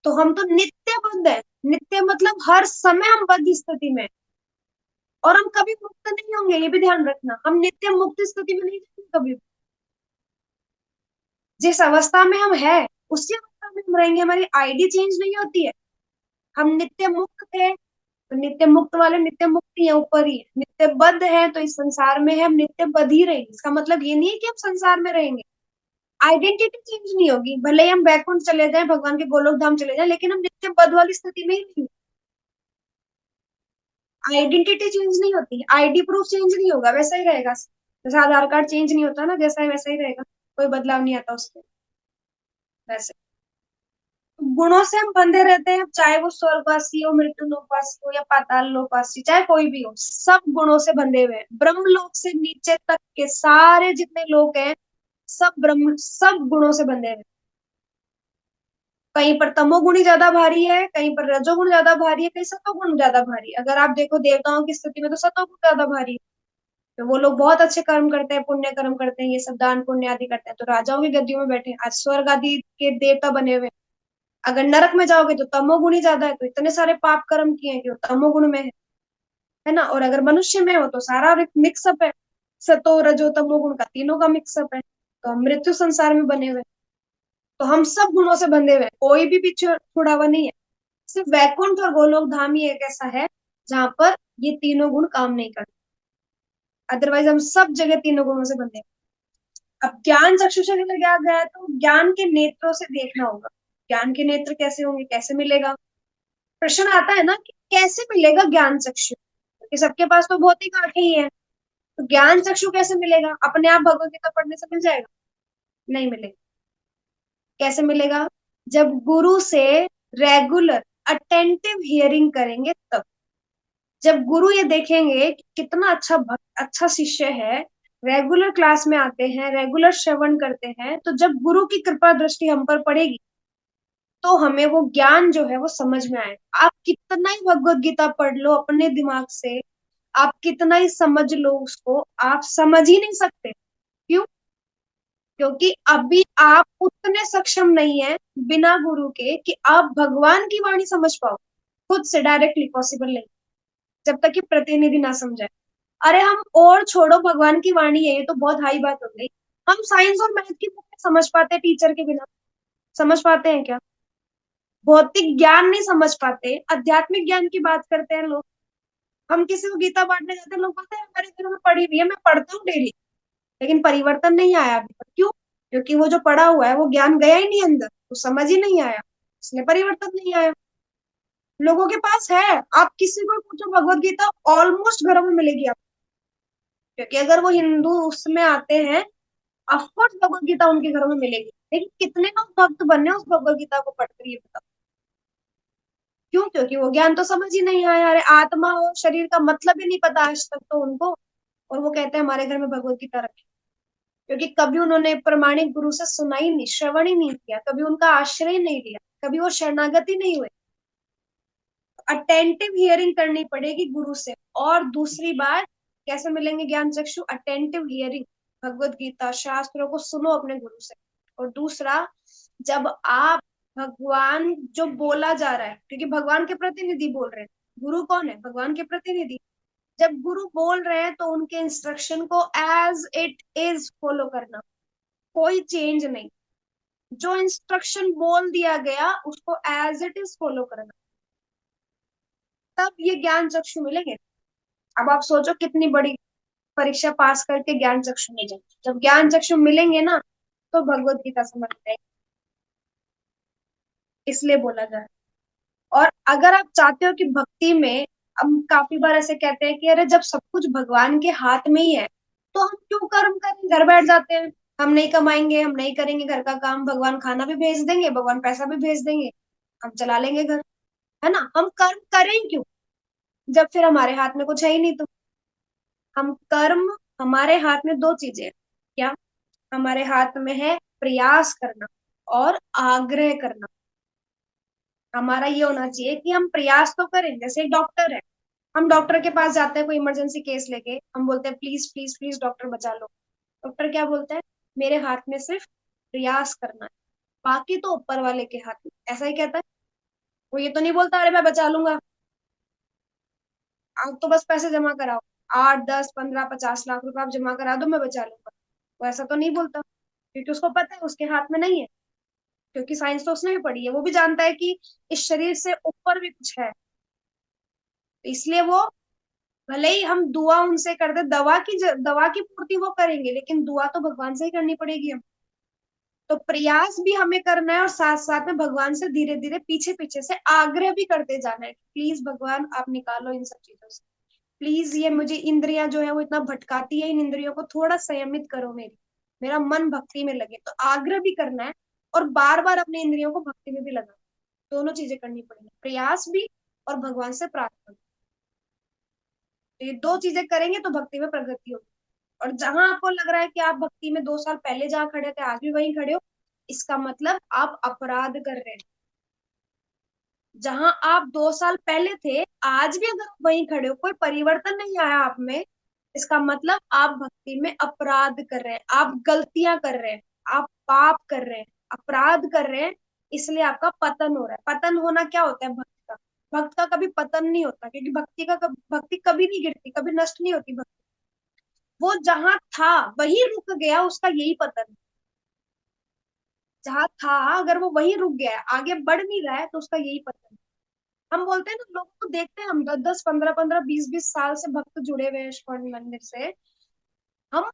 तो हम तो नित्य बद्ध है, नित्य मतलब हर समय हम बद्ध स्थिति में हैं। और हम कभी मुक्त नहीं होंगे, ये भी ध्यान रखना, हम नित्य मुक्त स्थिति में नहीं जाएंगे कभी। जिस अवस्था में हम है उसी अवस्था में हम रहेंगे, हमारी आईडी चेंज नहीं होती है। हम नित्य मुक्त थे, तो नित्य मुक्त वाले नित्य मुक्त ही है, ऊपर ही है। नित्य बद्ध है तो इस संसार में है, हम नित्य बद्ध ही रहेंगे। इसका मतलब ये नहीं है कि हम संसार में रहेंगे, आइडेंटिटी चेंज नहीं होगी, भले ही हम बैकुंठ चले जाएं, भगवान के गोलोक धाम चले जाएं, लेकिन हम नित्य बद्ध वाली स्थिति में ही नहीं। आइडेंटिटी चेंज नहीं होती, आईडी प्रूफ चेंज नहीं होगा, वैसा ही रहेगा। जैसे आधार कार्ड चेंज नहीं होता ना, जैसा है वैसा ही रहेगा, कोई बदलाव नहीं आता उसमें। वैसे गुणों से हम बंधे रहते हैं, चाहे वो स्वर्गवासी हो, मृत्यु लोकवासी हो, या पाताल लोकवासी, चाहे कोई भी हो, सब गुणों से बंधे हुए हैं। ब्रह्म लोक से नीचे तक के सारे जितने लोग हैं, सब गुणों से बंधे हैं। कहीं पर तमोगुण ही ज्यादा भारी है, कहीं पर रजोगुण ज्यादा भारी है, कहीं सतोगुण ज्यादा भारी है। अगर आप देखो देवताओं की स्थिति में तो सतोगुण ज्यादा भारी है, तो वो लोग बहुत अच्छे कर्म करते हैं, पुण्य कर्म करते हैं, ये सब दान पुण्य आदि करते हैं, तो राजाओं की गद्दियों में बैठे हैं, आज स्वर्ग आदि के देवता बने हुए हैं। अगर नरक में जाओगे तो तमोगुण ही ज्यादा है, तो इतने सारे पाप कर्म किए हैं कि वो तमोगुण में है ना। और अगर मनुष्य में हो तो सारा मिक्सअप है, सतो रजो तमोगुण का तीनों का मिक्सअप है, तो हम मृत्यु संसार में बने हुए हैं। तो हम सब गुणों से बंधे हुए हैं, कोई भी पीछे छुड़ा हुआ नहीं है। सिर्फ वैकुंठ और गोलोक धाम ही एक ऐसा है जहां पर ये तीनों गुण काम नहीं करते, अदरवाइज हम सब जगह तीनों गुणों से बंधे हैं। अब ज्ञान चक्षुषा के लिए क्या गया है, तो ज्ञान के नेत्रों से देखना होगा। ज्ञान के नेत्र कैसे होंगे, कैसे मिलेगा? प्रश्न आता है ना कि कैसे मिलेगा ज्ञान चक्षु, क्योंकि सबके पास तो भौतिक आंखें ही है। तो ज्ञान चक्षु कैसे मिलेगा? अपने आप भगवत गीता पढ़ने से मिल जाएगा? नहीं मिलेगा। कैसे मिलेगा? जब गुरु से रेगुलर अटेंटिव हियरिंग करेंगे तब। जब गुरु ये देखेंगे कि कितना अच्छा भक्त, अच्छा शिष्य है, रेगुलर क्लास में आते हैं, रेगुलर श्रवण करते हैं, तो जब गुरु की कृपा दृष्टि हम पर पड़ेगी तो हमें वो ज्ञान जो है वो समझ में आएगा। आप कितना ही भगवत गीता पढ़ लो अपने दिमाग से, आप कितना ही समझ लो उसको, आप समझ ही नहीं सकते। क्यों? क्योंकि अभी आप उतने सक्षम नहीं है बिना गुरु के कि आप भगवान की वाणी समझ पाओ। खुद से डायरेक्टली पॉसिबल नहीं, जब तक कि प्रतिनिधि ना समझाए। अरे हम और छोड़ो, भगवान की वाणी है ये तो बहुत हाई बात हो गई। हम साइंस और मैथ की बुक समझ पाते हैं टीचर के बिना? समझ पाते हैं क्या? भौतिक ज्ञान नहीं समझ पाते, आध्यात्मिक ज्ञान की बात करते हैं लोग। हम किसी को गीता बांटने जाते हैं, लोग बोलते हैं हमारे घर में पढ़ी हुई है, मैं पढ़ता हूँ डेली, लेकिन परिवर्तन नहीं आया अभी तक। क्यों? क्योंकि वो जो पढ़ा हुआ है वो ज्ञान गया ही नहीं अंदर, वो समझ ही नहीं आया, इसलिए परिवर्तन नहीं आया। लोगों के पास है, आप किसी को पूछो भगवत गीता ऑलमोस्ट घरों में मिलेगी आपको, क्योंकि अगर वो हिंदू उसमें आते हैं, ऑफकोर्स भगवत गीता उनके घरों में मिलेगी। लेकिन कितने लोग भक्त बने उस भगवत गीता को पढ़कर, ये बताओ। क्यों? क्योंकि वो ज्ञान तो समझ ही नहीं आया। अरे आत्मा और शरीर का मतलब ही नहीं पता आज तक तो उनको, और वो कहते हैं हमारे घर में भगवत गीता रखी। क्योंकि कभी उन्होंने प्रमाणिक गुरु से सुना ही नहीं, श्रवण ही नहीं किया, कभी उनका आश्रय नहीं लिया, कभी वो शरणागति नहीं हुए। अटेंटिव हियरिंग करनी पड़ेगी गुरु से। और दूसरी बात, कैसे मिलेंगे ज्ञान चक्षु? अटेंटिव हियरिंग, भगवत गीता शास्त्रों को सुनो अपने गुरु से। और दूसरा, जब आप भगवान जो बोला जा रहा है, क्योंकि भगवान के प्रतिनिधि बोल रहे हैं, गुरु कौन है? भगवान के प्रतिनिधि। जब गुरु बोल रहे हैं तो उनके इंस्ट्रक्शन को एज इट इज फॉलो करना, कोई चेंज नहीं। जो इंस्ट्रक्शन बोल दिया गया उसको एज इट इज फॉलो करना, तब ये ज्ञान चक्षु मिलेंगे। अब आप सोचो कितनी बड़ी परीक्षा पास करके ज्ञान चक्षु मिले। जब ज्ञान चक्षु मिलेंगे ना, तो भगवत गीता समझ में, इसलिए बोला जाए। और अगर आप चाहते हो कि भक्ति में, हम काफी बार ऐसे कहते हैं कि अरे जब सब कुछ भगवान के हाथ में ही है तो हम क्यों कर्म करें, घर बैठ जाते हैं। हम नहीं कमाएंगे, हम नहीं करेंगे घर का काम, भगवान खाना भी भेज देंगे, भगवान पैसा भी भेज देंगे, हम चला लेंगे घर, है ना? हम कर्म करें क्यों जब फिर हमारे हाथ में कुछ है ही नहीं तो? हम कर्म, हमारे हाथ में दो चीजें हैं। क्या? हमारे हाथ में है प्रयास करना और आग्रह करना। हमारा ये होना चाहिए कि हम प्रयास तो करें। जैसे एक डॉक्टर है, हम डॉक्टर के पास जाते हैं कोई इमरजेंसी केस लेके, हम बोलते हैं प्लीज प्लीज प्लीज डॉक्टर बचा लो। डॉक्टर क्या बोलता है? मेरे हाथ में सिर्फ प्रयास करना है, बाकी तो ऊपर वाले के हाथ में, ऐसा ही कहता है। वो ये तो नहीं बोलता अरे मैं बचा लूंगा, आप तो बस पैसे जमा कराओ, 8 10 15 50 लाख रुपए आप जमा करा दो, मैं बचा लूंगा। वो ऐसा तो नहीं बोलता, क्योंकि उसको पता है उसके हाथ में नहीं है। क्योंकि साइंस तो उसने भी पढ़ी है, वो भी जानता है कि इस शरीर से ऊपर भी कुछ है। तो इसलिए वो, भले ही हम दुआ उनसे कर दे, दवा की पूर्ति वो करेंगे, लेकिन दुआ तो भगवान से ही करनी पड़ेगी हम। तो प्रयास भी हमें करना है और साथ साथ में भगवान से धीरे धीरे पीछे पीछे से आग्रह भी करते जाना है, प्लीज भगवान आप निकालो इन सब चीजों से। प्लीज ये मुझे इंद्रियां जो है वो इतना भटकाती है, इन इंद्रियों को थोड़ा संयमित करो, मेरा मन भक्ति में लगे। तो आग्रह भी करना है और बार बार अपने इंद्रियों को भक्ति में भी लगाना, दोनों चीजें करनी पड़ेगी, प्रयास भी और भगवान से प्रार्थना। तो ये दो चीजें करेंगे तो भक्ति में प्रगति होगी। और जहां आपको लग रहा है कि आप भक्ति में 2 साल पहले जहाँ खड़े थे आज भी वहीं खड़े हो, इसका मतलब आप अपराध कर रहे हैं। जहां आप 2 साल पहले थे आज भी अगर आप वहीं खड़े हो, कोई परिवर्तन नहीं आया आप में, इसका मतलब आप भक्ति में अपराध कर रहे हैं, आप गलतियां कर रहे हैं, आप पाप कर रहे हैं, अपराध कर रहे हैं। इसलिए आपका पतन हो रहा है। पतन होना क्या होता है भक्त का? भक्त का कभी पतन नहीं होता, क्योंकि भक्ति कभी नहीं गिरती, कभी नष्ट नहीं होती भक्ति। वो जहां था वही रुक गया, उसका यही पतन है। जहां था, अगर वो वहीं रुक गया है, आगे बढ़ नहीं रहा है, तो उसका यही पतन है। हम बोलते हैं ना, लोगों को देखते हैं, हम 10 10 15 15 20 20 साल से भक्त जुड़े हुए हैं इस्कॉन मंदिर से, हम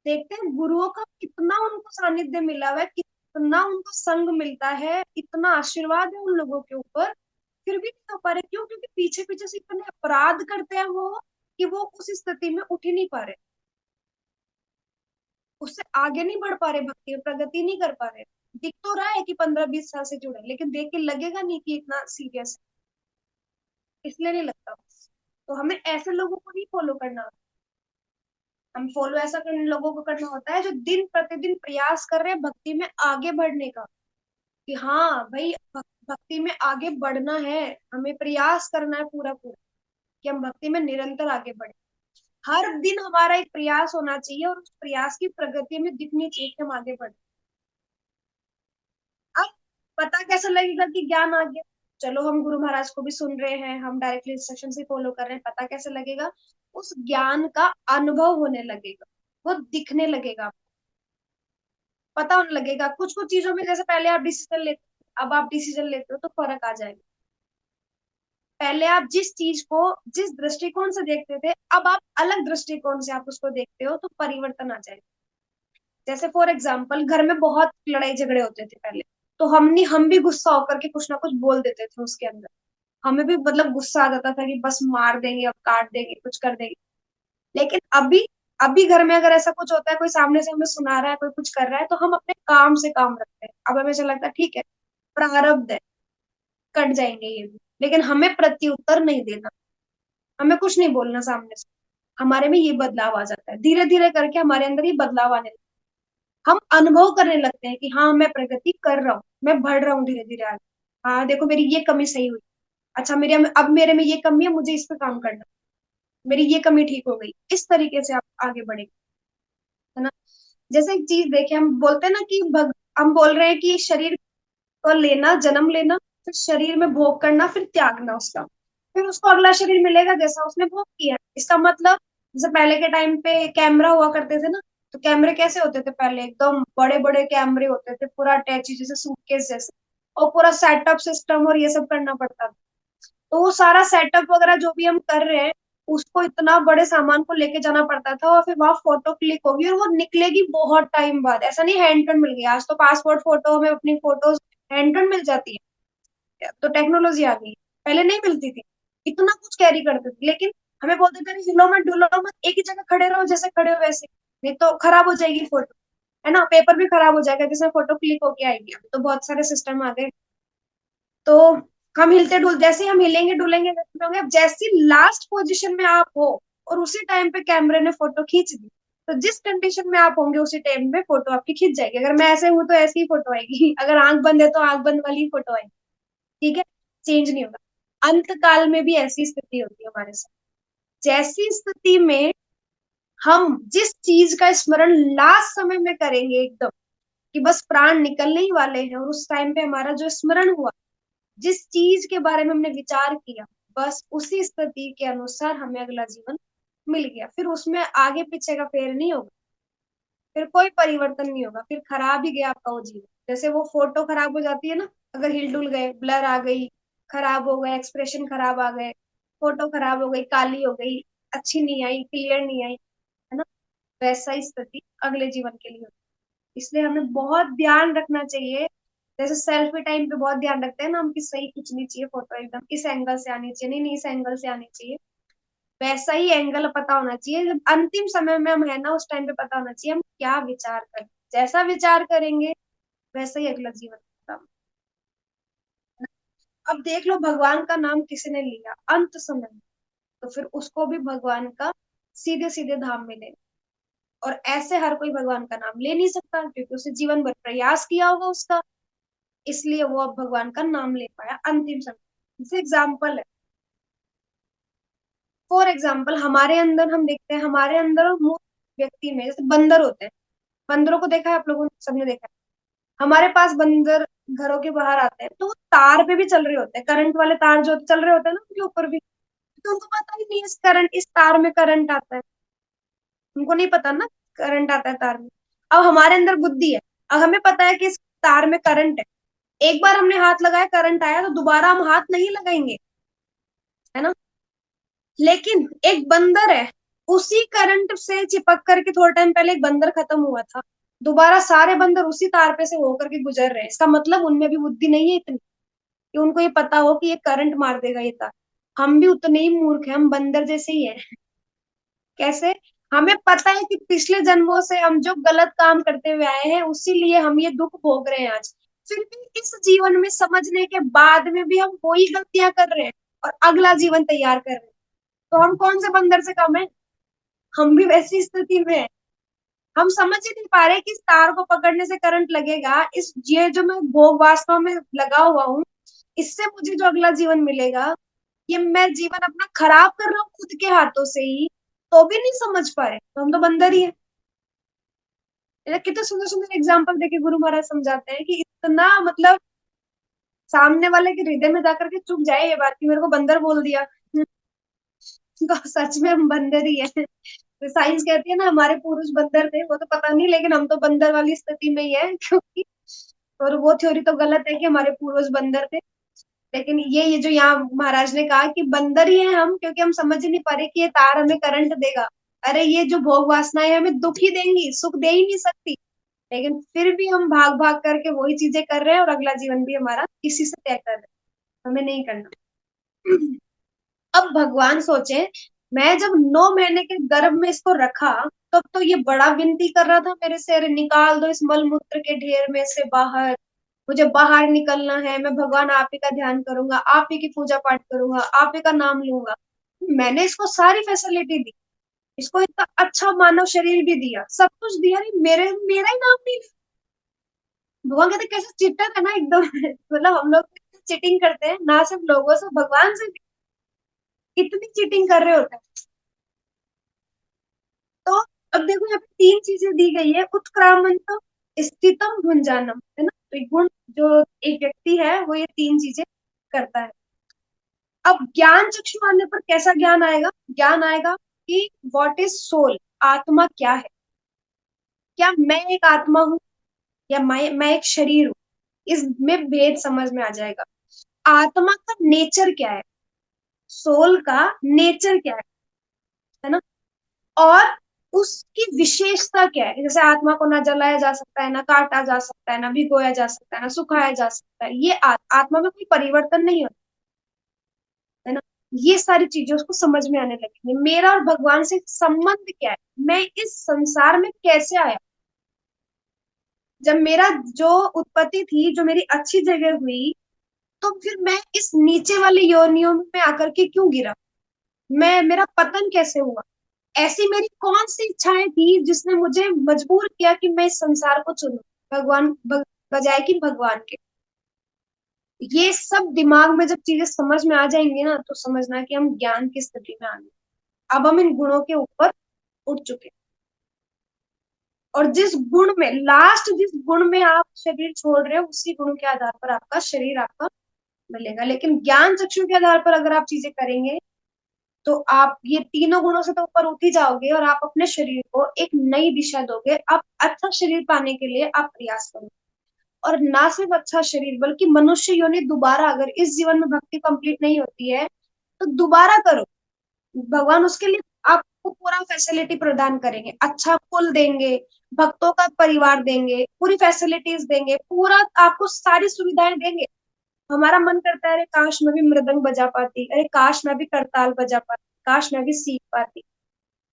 देखते हैं गुरुओं का कितना उनको सानिध्य मिला हुआ है, कितना उनको संग मिलता है, इतना आशीर्वाद है उन लोगों के ऊपर, फिर भी नहीं हो पा रहे। क्यों? क्योंकि पीछे पीछे से इतने अपराध करते हैं वो, कि वो उस स्थिति में उठ ही नहीं पा रहे, उससे आगे नहीं बढ़ पा रहे, भक्ति में प्रगति नहीं कर पा रहे। दिख तो रहा है कि 15 20 साल से जुड़े, लेकिन देख के लगेगा नहीं कि इतना सीरियस है, इसलिए नहीं लगता। तो हमें ऐसे लोगों को नहीं फॉलो करना होता। हम फॉलो ऐसा करने लोगों को करना होता है जो दिन प्रतिदिन प्रयास कर रहे हैं भक्ति में आगे बढ़ने का, कि हाँ भाई भक्ति में आगे बढ़ना है, हमें प्रयास करना है पूरा पूरा, कि हम भक्ति में निरंतर आगे बढ़े। हर दिन हमारा एक प्रयास होना चाहिए और उस प्रयास की प्रगति में दिखनी चाहिए कि हम आगे बढ़े। अब पता कैसे लगेगा कि ज्ञान आ गया? चलो हम गुरु महाराज को भी सुन रहे हैं, हम डायरेक्टली इंस्ट्रक्शन से फॉलो कर रहे हैं, पता कैसे लगेगा? उस ज्ञान का अनुभव होने लगेगा, वो दिखने लगेगा, पता होने लगेगा। कुछ कुछ चीजों में जैसे पहले आप डिसीजन लेते, अब आप डिसीजन लेते हो तो फर्क आ जाएगा। पहले आप जिस चीज को जिस दृष्टिकोण से देखते थे, अब आप अलग दृष्टिकोण से आप उसको देखते हो, तो परिवर्तन आ जाएगा। जैसे फॉर एग्जाम्पल, घर में बहुत लड़ाई झगड़े होते थे पहले, तो हम भी गुस्सा होकर के कुछ ना कुछ बोल देते थे उसके अंदर। हमें भी मतलब गुस्सा आ जाता था कि बस मार देंगे, अब काट देंगे, कुछ कर देंगे। लेकिन अभी अभी घर में अगर ऐसा कुछ होता है, कोई सामने से हमें सुना रहा है, कोई कुछ कर रहा है, तो हम अपने काम से काम रखते हैं। अब हमें ऐसा लगता है ठीक है, प्रारब्ध है, कट जाएंगे ये भी, लेकिन हमें प्रत्युत्तर नहीं देना, हमें कुछ नहीं बोलना सामने से। हमारे में ये बदलाव आ जाता है, धीरे धीरे करके हमारे अंदर ये बदलाव आने लगता है। हम अनुभव करने लगते हैं कि हाँ, मैं प्रगति कर रहा हूँ, मैं बढ़ रहा हूँ धीरे धीरे आगे। हाँ देखो, मेरी ये कमी सही हुई, अच्छा मेरे अब मेरे में ये कमी है, मुझे इस पे काम करना, मेरी ये कमी ठीक हो गई। इस तरीके से आप आगे बढ़ेंगे, है ना? जैसे एक चीज देखे, हम बोलते हैं ना कि हम बोल रहे हैं कि शरीर को लेना, जन्म लेना, फिर शरीर में भोग करना, फिर त्यागना उसका, फिर उसको अगला शरीर मिलेगा जैसा उसने भोग किया। इसका मतलब, जैसे पहले के टाइम पे कैमरा हुआ करते थे ना, तो कैमरे कैसे होते थे पहले? एकदम बड़े बड़े कैमरे होते थे, पूरा अटैची जैसे सूटकेस जैसे, और पूरा सेटअप सिस्टम और ये सब करना पड़ता था। तो वो सारा सेटअप वगैरह जो भी हम कर रहे हैं, उसको इतना बड़े सामान को लेके जाना पड़ता था, और फिर वहां फोटो क्लिक होगी और वो निकलेगी बहुत टाइम बाद। ऐसा नहीं हैंड टू मिल गया, आज तो पासपोर्ट फोटो हमें अपनी फोटोज हैंड टू मिल जाती है, तो टेक्नोलॉजी आ गई। पहले नहीं मिलती थी, इतना कुछ कैरी करते थे, लेकिन हमें बोलते थे, "अरे हिलो मत, डुलो मत, एक ही जगह खड़े रहो, जैसे खड़े हो वैसे, नहीं तो खराब हो जाएगी फोटो, है ना, पेपर भी खराब हो जाएगा जिसमें फोटो क्लिक होके आएगी। अब तो बहुत सारे सिस्टम आ गए, तो हम हिलते डुल जैसे ही हम हिलेंगे डुलेंगे वैसे होंगे। अब जैसी लास्ट पोजीशन में आप हो और उसी टाइम पे कैमरे ने फोटो खींच दी, तो जिस कंडीशन में आप होंगे उसी टाइम पे फोटो आपकी खींच जाएगी। अगर मैं ऐसे हूं तो ऐसी ही फोटो आएगी, अगर आंख बंद है तो आंख बंद वाली ही फोटो आएगी। ठीक है, चेंज नहीं होगा। अंत काल में भी ऐसी स्थिति होती है हमारे साथ। जैसी स्थिति में हम जिस चीज का स्मरण लास्ट समय में करेंगे, एकदम कि बस प्राण निकलने ही वाले हैं, और उस टाइम पे हमारा जो स्मरण हुआ, जिस चीज के बारे में हमने विचार किया, बस उसी स्थिति के अनुसार हमें अगला जीवन मिल गया। फिर उसमें आगे पीछे का फेर नहीं होगा, फिर कोई परिवर्तन नहीं होगा, फिर खराब ही गया आपका वो जीवन। जैसे वो फोटो खराब हो जाती है ना, अगर हिल डुल गए, ब्लर आ गई, खराब हो गए, एक्सप्रेशन खराब आ गए, फोटो खराब हो गई, काली हो गई, अच्छी नहीं आई, क्लियर नहीं आई, है ना, वैसा ही स्थिति अगले जीवन के लिए होती है। इसलिए हमें बहुत ध्यान रखना चाहिए। जैसे सेल्फी टाइम पे बहुत ध्यान रखते हैं ना हम कि सही खींचनी चाहिए फोटो, एकदम इस एंगल से आनी चाहिए, नहीं नहीं इस एंगल से आनी चाहिए, वैसा ही एंगल पता होना चाहिए। जब अंतिम समय में हम है ना, उस टाइम पे पता होना चाहिए हम क्या विचार करें। जैसा विचार करेंगे वैसा ही अगला जीवन होगा। अब देख लो, भगवान का नाम किसी ने लिया अंत समय में, तो फिर उसको भी भगवान का सीधे सीधे धाम मिलेगा। और ऐसे हर कोई भगवान का नाम ले नहीं सकता, क्योंकि उसे जीवन भर प्रयास किया होगा उसका, इसलिए वो अब भगवान का नाम ले पाया अंतिम समय। जैसे एग्जाम्पल है, फॉर एग्जाम्पल हमारे अंदर हम देखते हैं, हमारे अंदर और मूर्ख व्यक्ति में, जैसे बंदर होते हैं, बंदरों को देखा है आप लोगों ने, सबने देखा है। हमारे पास बंदर घरों के बाहर आते हैं, तो वो तार पे भी चल रहे होते हैं, करंट वाले तार जो चल रहे होते हैं ना उनके ऊपर भी, तो उनको पता ही नहीं इस तार में करंट आता है, उनको नहीं पता ना करंट आता है तार में। अब हमारे अंदर बुद्धि है, अब हमें पता है कि इस तार में करंट है, एक बार हमने हाथ लगाया, करंट आया, तो दोबारा हम हाथ नहीं लगाएंगे, है ना। लेकिन एक बंदर है, उसी करंट से चिपक करके थोड़ा टाइम पहले एक बंदर खत्म हुआ था, दोबारा सारे बंदर उसी तार पे से होकर के गुजर रहे हैं। इसका मतलब उनमें भी बुद्धि नहीं है इतनी कि उनको ये पता हो कि ये करंट मार देगा ये तार। हम भी उतने ही मूर्ख हैं, हम बंदर जैसे ही हैं। कैसे? हमें पता है कि पिछले जन्मों से हम जो गलत काम करते हुए आए हैं, उसी लिए हम ये दुख भोग रहे हैं आज। फिर भी इस जीवन में समझने के बाद में भी हम वही गलतियां कर रहे हैं और अगला जीवन तैयार कर रहे हैं। तो हम कौन से बंदर से कम है? हम भी वैसी स्थिति में हैं। हम समझ ही नहीं पा रहे कि इस तार को पकड़ने से करंट लगेगा, इस ये जो मैं भोग वास्तव में लगा हुआ हूँ, इससे मुझे जो अगला जीवन मिलेगा, ये मैं जीवन अपना खराब कर रहा हूँ खुद के हाथों से ही। तो भी नहीं समझ पा रहे, तो हम तो बंदर ही है। कितने सुंदर सुंदर एग्जाम्पल देके गुरु महाराज समझाते हैं कि इतना मतलब सामने वाले के हृदय में जाकर के चुप जाए ये बात कि मेरे को बंदर बोल दिया। तो सच में हम बंदर ही है। तो साइंस कहती है ना हमारे पूर्वज बंदर थे, वो तो पता नहीं, लेकिन हम तो बंदर वाली स्थिति में ही है क्योंकि, और वो थ्योरी तो गलत है कि हमारे पूर्वज बंदर थे। लेकिन ये जो यहाँ महाराज ने कहा कि बंदर ही है हम, क्योंकि हम समझ ही नहीं पा रहे कि ये तार हमें करंट देगा। अरे ये जो भोग वासनाएं हमें दुख ही देंगी, सुख दे ही नहीं सकती। लेकिन फिर भी हम भाग भाग करके वही चीजें कर रहे हैं, और अगला जीवन भी हमारा इसी से तय कर रहे हैं। हमें नहीं करना। अब भगवान सोचे, मैं जब 9 महीने के गर्भ में इसको रखा, तब तो ये बड़ा विनती कर रहा था मेरे से, अरे निकाल दो इस मल मूत्र के ढेर में से बाहर, मुझे बाहर निकलना है, मैं भगवान आप ही का ध्यान करूंगा, आप ही की पूजा पाठ करूंगा, आप ही का नाम लूंगा। मैंने इसको सारी फैसिलिटी दी, इसको इतना अच्छा मानव शरीर भी दिया, सब कुछ दिया, नहीं मेरे मेरा ही नाम नहीं लिया। भगवान कहते कैसे चिट्टर है ना एकदम। मतलब हम लोग चीटिंग करते हैं ना, सिर्फ लोगों से, भगवान से भी कितनी चीटिंग कर रहे होते हैं। तो अब देखो यहाँ पे 3 चीजें दी गई है, उत्क्रामंत, स्थितम, भुंजानम, है ना। तो ये गुण जो एक व्यक्ति है वो ये 3 चीजें करता है। अब ज्ञान चक्षु आने पर कैसा ज्ञान आएगा? ज्ञान आएगा कि व्हाट इज सोल, आत्मा क्या है, क्या मैं एक आत्मा हूँ या मैं एक शरीर हूँ, इसमें भेद समझ में आ जाएगा। आत्मा का नेचर क्या है, सोल का नेचर क्या है ना। और उसकी विशेषता क्या है, जैसे आत्मा को ना जलाया जा सकता है, ना काटा जा सकता है, ना भिगोया जा सकता है, ना सुखाया जा सकता है, ये आत्मा में कोई परिवर्तन नहीं होता, है ना। ये सारी चीजें उसको समझ में आने लगेंगी। मेरा और भगवान से संबंध क्या है, मैं इस संसार में कैसे आया, जब मेरा जो उत्पत्ति थी, जो मेरी अच्छी जगह हुई, तो फिर मैं इस नीचे वाली योनियों में आकर के क्यों गिरा, मैं मेरा पतन कैसे हुआ, ऐसी मेरी कौन सी इच्छाएं थी जिसने मुझे मजबूर किया कि मैं इस संसार को चुनूं, बजाय कि भगवान के। ये सब दिमाग में जब चीजें समझ में आ जाएंगी ना, तो समझना कि हम ज्ञान की स्थिति में आ गए। अब हम इन गुणों के ऊपर उठ चुके हैं। और जिस गुण में, लास्ट जिस गुण में आप शरीर छोड़ रहे हो, उसी गुण के आधार पर आपका शरीर आपका मिलेगा। लेकिन ज्ञान चक्षु के आधार पर अगर आप चीजें करेंगे, तो आप ये तीनों गुणों से तो ऊपर उठ ही जाओगे, और आप अपने शरीर को एक नई दिशा दोगे। आप अच्छा शरीर पाने के लिए आप प्रयास करो, और ना सिर्फ अच्छा शरीर, बल्कि मनुष्य योनि दोबारा, अगर इस जीवन में भक्ति कंप्लीट नहीं होती है, तो दोबारा करो। भगवान उसके लिए आपको पूरा फैसिलिटी प्रदान करेंगे, अच्छा कुल देंगे, भक्तों का परिवार देंगे, पूरी फैसिलिटीज देंगे, पूरा आपको सारी सुविधाएं देंगे। हमारा मन करता है अरे काश मैं भी मृदंग बजा पाती, अरे काश मैं भी करताल बजा पाती, काश मैं भी सीख पाती,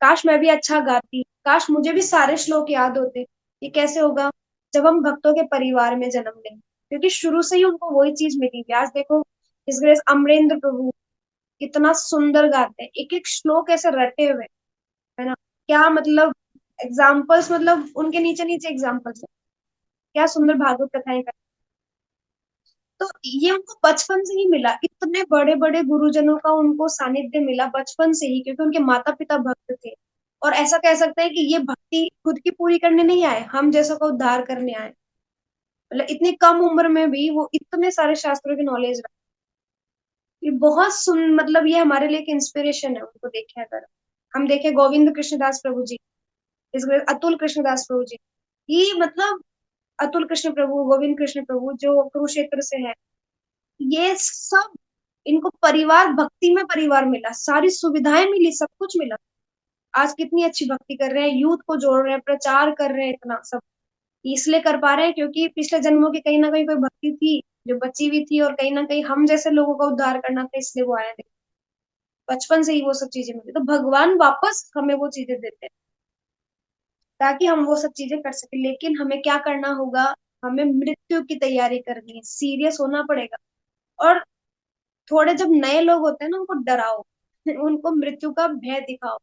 काश मैं भी अच्छा गाती, काश मुझे भी सारे श्लोक याद होते। ये कैसे होगा? जब हम भक्तों के परिवार में जन्म लेंगे, क्योंकि शुरू से ही उनको वही चीज मिली थी। आज देखो इस ग्रेस अमरेंद्र प्रभु कितना सुंदर गाते हैं, एक एक श्लोक ऐसे रटे हुए, है ना। क्या मतलब एग्जाम्पल्स, मतलब उनके नीचे नीचे एग्जाम्पल्स है, क्या सुंदर भागवत कथाएं करते। तो ये उनको बचपन से ही मिला, इतने बड़े बड़े गुरुजनों का उनको सानिध्य मिला बचपन से ही, क्योंकि उनके माता पिता भक्त थे। और ऐसा कह सकते हैं कि ये भक्ति खुद की पूरी करने नहीं आए, हम जैसों का उद्धार करने आए। मतलब इतनी कम उम्र में भी वो इतने सारे शास्त्रों की नॉलेज रखते। ये बहुत सुन, मतलब ये हमारे लिए एक इंस्पिरेशन है उनको देखे अगर। हम देखें गोविंद कृष्णदास प्रभु जी, इसके अतुल कृष्णदास प्रभु जी, ये मतलब अतुल कृष्ण प्रभु, गोविंद कृष्ण प्रभु जो कुरुक्षेत्र से है, ये सब, इनको परिवार, भक्ति में परिवार मिला, सारी सुविधाएं मिली, सब कुछ मिला। आज कितनी अच्छी भक्ति कर रहे हैं, यूथ को जोड़ रहे हैं, प्रचार कर रहे हैं, इतना सब इसलिए कर पा रहे हैं क्योंकि पिछले जन्मों की कहीं ना कहीं कोई भक्ति थी जो बची हुई थी, और कहीं ना कहीं हम जैसे लोगों का उद्धार करना था, इसलिए वो आए थे। बचपन से ही वो सब चीजें मिली, तो भगवान वापस हमें वो चीजें देते हैं ताकि हम वो सब चीजें कर सके। लेकिन हमें क्या करना होगा? हमें मृत्यु की तैयारी करनी है, सीरियस होना पड़ेगा। और थोड़े जब नए लोग होते हैं ना, उनको डराओ, उनको मृत्यु का भय दिखाओ,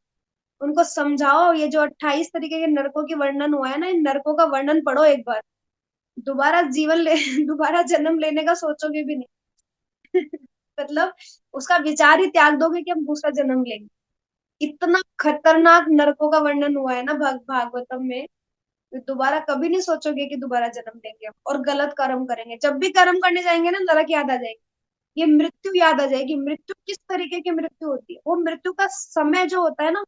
उनको समझाओ ये जो 28 तरीके के नरकों की वर्णन हुआ है ना, इन नरकों का वर्णन पढ़ो एक बार, दोबारा जीवन ले दोबारा जन्म लेने का सोचोगे भी नहीं। मतलब उसका विचार ही त्याग दोगे कि हम दूसरा जन्म लेंगे। इतना खतरनाक नरकों का वर्णन हुआ है ना भागवतम में, तो दोबारा कभी नहीं सोचोगे कि दोबारा जन्म लेंगे हम और गलत कर्म करेंगे। जब भी कर्म करने जाएंगे ना, नरक याद आ जाएगी, ये मृत्यु याद आ जाएगी। मृत्यु किस तरीके की मृत्यु होती है, वो मृत्यु का समय जो होता है ना,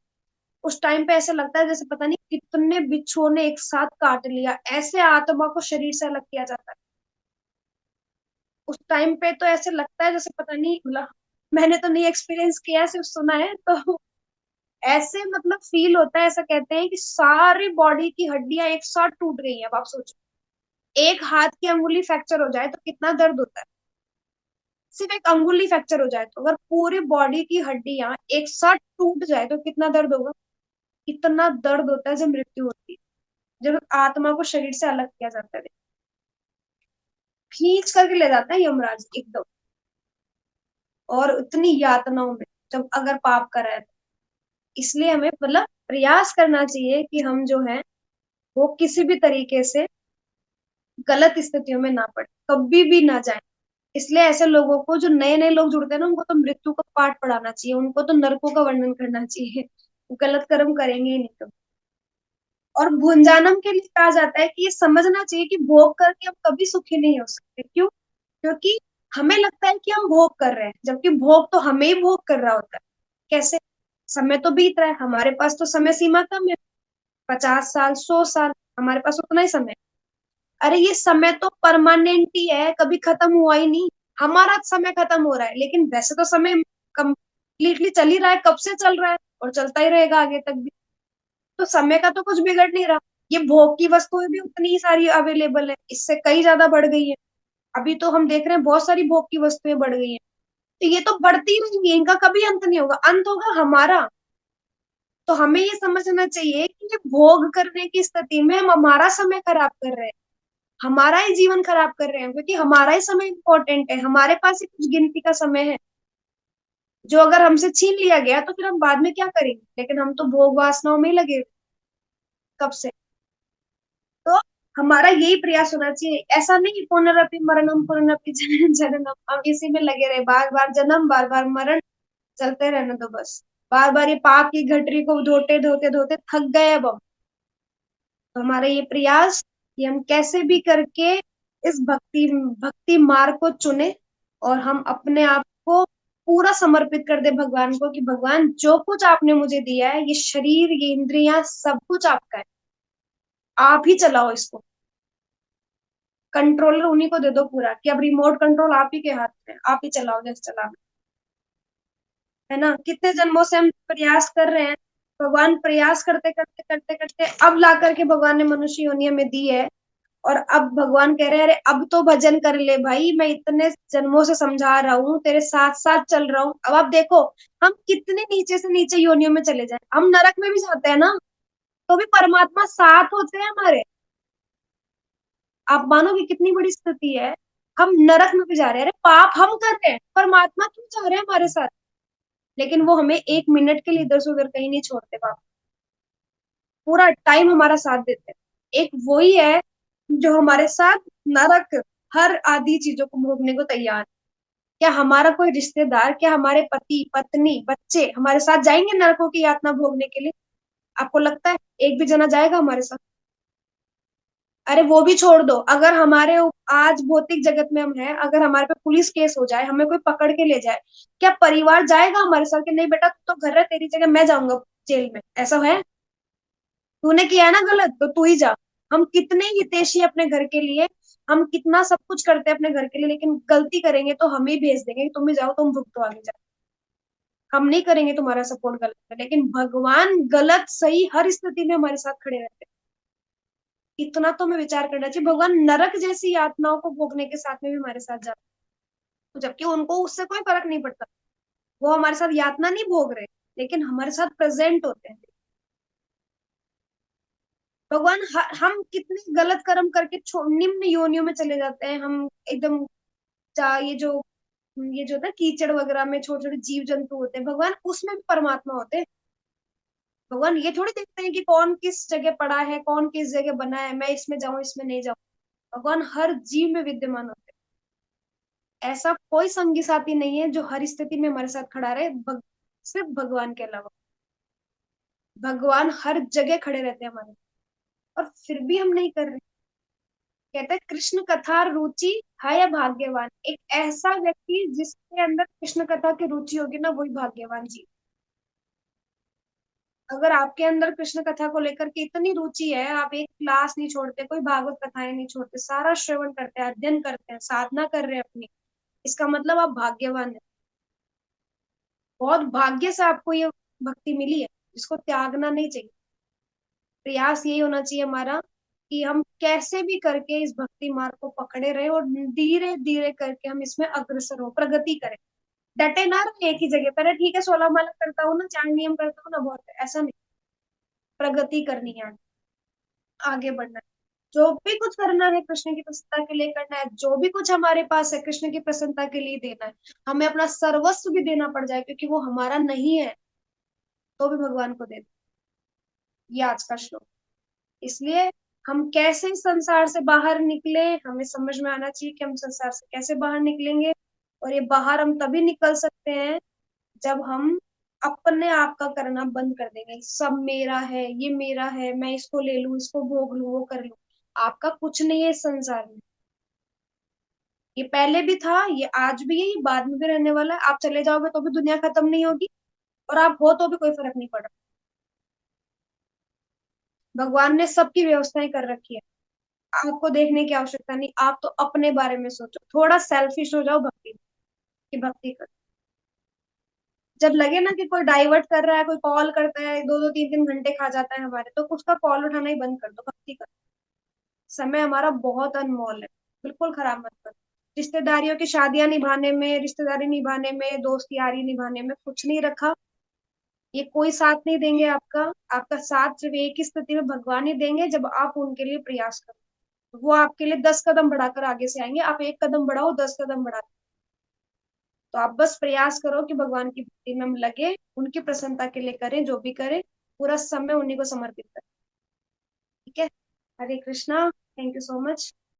उस टाइम पे ऐसे लगता है जैसे पता नहीं कितने बिच्छुओं ने एक साथ काट लिया, ऐसे आत्मा को शरीर से अलग किया जाता है। उस टाइम पे तो ऐसे लगता है जैसे पता नहीं, मतलब मैंने तो नहीं एक्सपीरियंस किया है, सिर्फ सुना है। तो ऐसे मतलब फील होता है, ऐसा कहते हैं कि सारी बॉडी की हड्डियां एक साथ टूट गई हैं। अब आप सोचो, एक हाथ की अंगुली फ्रैक्चर हो जाए तो कितना दर्द होता है। सिर्फ एक अंगुली फ्रैक्चर हो जाए तो, अगर पूरी बॉडी की हड्डियां एक साथ टूट जाए तो कितना दर्द होगा। इतना दर्द होता है जब मृत्यु होती है, जब आत्मा को शरीर से अलग किया जाता है, खींच करके ले जाता है यमराज एकदम। और उतनी यातनाओं में, जब अगर पाप करा है तो। इसलिए हमें मतलब प्रयास करना चाहिए कि हम जो है वो किसी भी तरीके से गलत स्थितियों में ना पड़े, कभी भी ना जाए। इसलिए ऐसे लोगों को, जो नए नए लोग जुड़ते हैं ना, उनको तो मृत्यु का पाठ पढ़ाना चाहिए, उनको तो नरकों का वर्णन करना चाहिए। वो गलत कर्म करेंगे ही नहीं तो। और भुंजानम के लिए कहा जाता है कि ये समझना चाहिए कि भोग करके हम कभी सुखी नहीं हो सकते। क्यों? क्योंकि हमें लगता है कि हम भोग कर रहे हैं, जबकि भोग तो हमें ही भोग कर रहा होता है। कैसे? समय तो बीत रहा है, हमारे पास तो समय सीमा कम है, 50 साल 100 साल, हमारे पास उतना ही समय है। अरे ये समय तो परमानेंट ही है, कभी खत्म हुआ ही नहीं। हमारा समय खत्म हो रहा है, लेकिन वैसे तो समय कम्प्लीटली चल ही रहा है, कब से चल रहा है और चलता ही रहेगा आगे तक भी। तो समय का तो कुछ बिगड़ नहीं रहा। ये भोग की वस्तुएं भी उतनी ही सारी अवेलेबल है, इससे कई ज्यादा बढ़ गई है। अभी तो हम देख रहे हैं बहुत सारी भोग की वस्तुएं बढ़ गई हैं। तो ये तो बढ़ती रहेंगी, इनका कभी अंत नहीं होगा, अंत होगा हमारा। तो हमें ये समझना चाहिए कि ये भोग करने की स्थिति में हम हमारा समय खराब कर रहे हैं, हमारा ही जीवन खराब कर रहे हैं, क्योंकि हमारा ही समय इंपॉर्टेंट है, हमारे पास ही कुछ गिनती का समय है, जो अगर हमसे छीन लिया गया तो फिर हम बाद में क्या करेंगे। लेकिन हम तो भोग वासनाओं में ही लगे कब से। तो हमारा यही प्रयास होना चाहिए, ऐसा नहीं पुनरअपि मरणम पुनरअपि जननम, हम इसी में लगे रहे, बार बार जन्म बार बार मरण, चलते रहना तो बस। बार बार ये पाप की गठरी को धोते धोते धोते थक गए अब हम। तो हमारा ये प्रयास कि हम कैसे भी करके इस भक्ति भक्ति मार्ग को चुने, और हम अपने आप को पूरा समर्पित कर दे भगवान को, कि भगवान जो कुछ आपने मुझे दिया है, ये शरीर ये इंद्रियां सब कुछ आपका है, आप ही चलाओ इसको। कंट्रोलर उन्हीं को दे दो पूरा, कि अब रिमोट कंट्रोल आप ही के हाथ में है, आप ही चलाओ जैसे चलाना है ना। कितने जन्मों से हम प्रयास कर रहे हैं, भगवान प्रयास करते करते करते करते अब ला करके भगवान ने मनुष्य योनि में दी है। और अब भगवान कह रहे हैं, अरे अब तो भजन कर ले भाई, मैं इतने जन्मों से समझा रहा हूँ, तेरे साथ साथ चल रहा हूँ, अब आप देखो हम कितने नीचे से नीचे योनियों में चले जाए, हम नरक में भी जाते हैं ना, तो भी परमात्मा साथ होते हैं हमारे। आप मानोगे कितनी बड़ी स्थिति है, हम नरक में भी जा रहे हैं, अरे पाप हम कर रहे हैं, परमात्मा क्यों जा रहे हैं हमारे साथ। लेकिन वो हमें एक मिनट के लिए इधर से उधर कहीं नहीं छोड़ते पाप, पूरा टाइम हमारा साथ देते हैं। एक वही है जो हमारे साथ नरक हर आदि चीजों को भोगने को तैयार है। क्या हमारा कोई रिश्तेदार, क्या हमारे पति पत्नी बच्चे हमारे साथ जाएंगे नरकों की यातना भोगने के लिए? आपको लगता है एक भी जना जाएगा हमारे साथ? अरे वो भी छोड़ दो, अगर हमारे आज भौतिक जगत में हम हैं, अगर हमारे पे पुलिस केस हो जाए, हमें कोई पकड़ के ले जाए, क्या परिवार जाएगा हमारे साथ कि नहीं बेटा तू तो घर है, तेरी जगह मैं जाऊंगा जेल में? ऐसा है? तूने किया है ना गलत, तो तू ही जा। हम कितने हितैषी अपने घर के लिए, हम कितना सब कुछ करते हैं अपने घर के लिए, लेकिन गलती करेंगे तो हम ही भेज देंगे कि तुम ही जाओ, तुम भुगतो आगे जाओ, हम नहीं करेंगे तुम्हारा सपोर्ट गलत है। लेकिन भगवान गलत सही हर स्थिति में हमारे साथ खड़े रहते हैं। इतना तो हमें विचार करना चाहिए, भगवान नरक जैसी यातनाओं को भोगने के साथ में भी हमारे साथ जाते हैं, जबकि उनको उससे कोई फर्क नहीं पड़ता। वो हमारे साथ यातना नहीं भोग रहे, लेकिन हमारे साथ प्रेजेंट होते हैं। भगवान हम कितने गलत कर्म करके निम्न योनियों में चले जाते हैं हम एकदम। ये जो होता है कीचड़ वगैरह में छोटे छोटे जीव जंतु होते हैं, भगवान उसमें भी परमात्मा होते हैं। भगवान ये थोड़ी देखते हैं कि कौन किस जगह पड़ा है, कौन किस जगह बना है, मैं इसमें जाऊं इसमें नहीं जाऊं। भगवान हर जीव में विद्यमान होते हैं। ऐसा कोई संगी साथी नहीं है जो हर स्थिति में हमारे साथ खड़ा रहे, सिर्फ भगवान के अलावा। भगवान हर जगह खड़े रहते हैं हमारे, और फिर भी हम नहीं कर रहे। कहते हैं कृष्ण कथा रुचि है या भाग्यवान। एक ऐसा व्यक्ति जिसके अंदर कृष्ण कथा की रुचि होगी ना, वही भाग्यवान जी। अगर आपके अंदर कृष्ण कथा को लेकर के इतनी रुचि है, आप एक क्लास नहीं छोड़ते, कोई भागवत कथाएं नहीं छोड़ते, सारा श्रवण करते हैं, अध्ययन करते हैं, साधना कर रहे हैं अपनी, इसका मतलब आप भाग्यवान है। बहुत भाग्य से आपको ये भक्ति मिली है, इसको त्यागना नहीं चाहिए। प्रयास यही होना चाहिए हमारा कि हम कैसे भी करके इस भक्ति मार्ग को पकड़े रहे और धीरे धीरे करके हम इसमें अग्रसर हो, प्रगति करें। डटे ना रहे एक ही जगह पर, ठीक है 16 माला करता हूँ ना, 4 नियम करता हूँ ना, बहुत है, ऐसा नहीं। प्रगति करनी है, आगे बढ़ना है। जो भी कुछ करना है कृष्ण की प्रसन्नता के लिए करना है, जो भी कुछ हमारे पास है कृष्ण की प्रसन्नता के लिए देना है। हमें अपना सर्वस्व भी देना पड़ जाए क्योंकि वो हमारा नहीं है, तो भी भगवान को दे दे। ये आज का श्लोक। इसलिए हम कैसे इस संसार से बाहर निकले, हमें समझ में आना चाहिए कि हम संसार से कैसे बाहर निकलेंगे। और ये बाहर हम तभी निकल सकते हैं जब हम अपने आप का करना बंद कर देंगे। सब मेरा है, ये मेरा है, मैं इसको ले लूं, इसको भोग लूं, वो कर लूं। आपका कुछ नहीं है इस संसार में। ये पहले भी था, ये आज भी है, ये बाद में भी रहने वाला है। आप चले जाओगे तो भी दुनिया खत्म नहीं होगी, और आप हो तो भी कोई फर्क नहीं पड़ रहा। भगवान ने सबकी व्यवस्थाएं कर रखी है, आपको देखने की आवश्यकता नहीं। आप तो अपने बारे में सोचो, थोड़ा सेल्फिश हो जाओ भक्ति में, कि भक्ति कर। जब लगे ना कि कोई डाइवर्ट कर रहा है, कोई कॉल करता है, 2-2 3-3 घंटे खा जाता है हमारे, तो उसका कॉल उठाना ही बंद कर दो, भक्ति कर। समय हमारा बहुत अनमोल है, बिल्कुल खराब मत करो। रिश्तेदारियों की शादियां निभाने में, रिश्तेदारी निभाने में, दोस्त यारी निभाने में कुछ नहीं रखा। ये कोई साथ नहीं देंगे आपका। आपका साथ सिर्फ एक ही स्थिति में भगवान ही देंगे, जब आप उनके लिए प्रयास करो। वो आपके लिए 10 कदम बढ़ाकर आगे से आएंगे, आप एक कदम बढ़ाओ 10 कदम बढ़ा। तो आप बस प्रयास करो कि भगवान की भक्ति में हम लगे, उनकी प्रसन्नता के लिए करें, जो भी करें पूरा समय उन्हीं को समर्पित करें। ठीक है। Hare Krishna, thank you so much.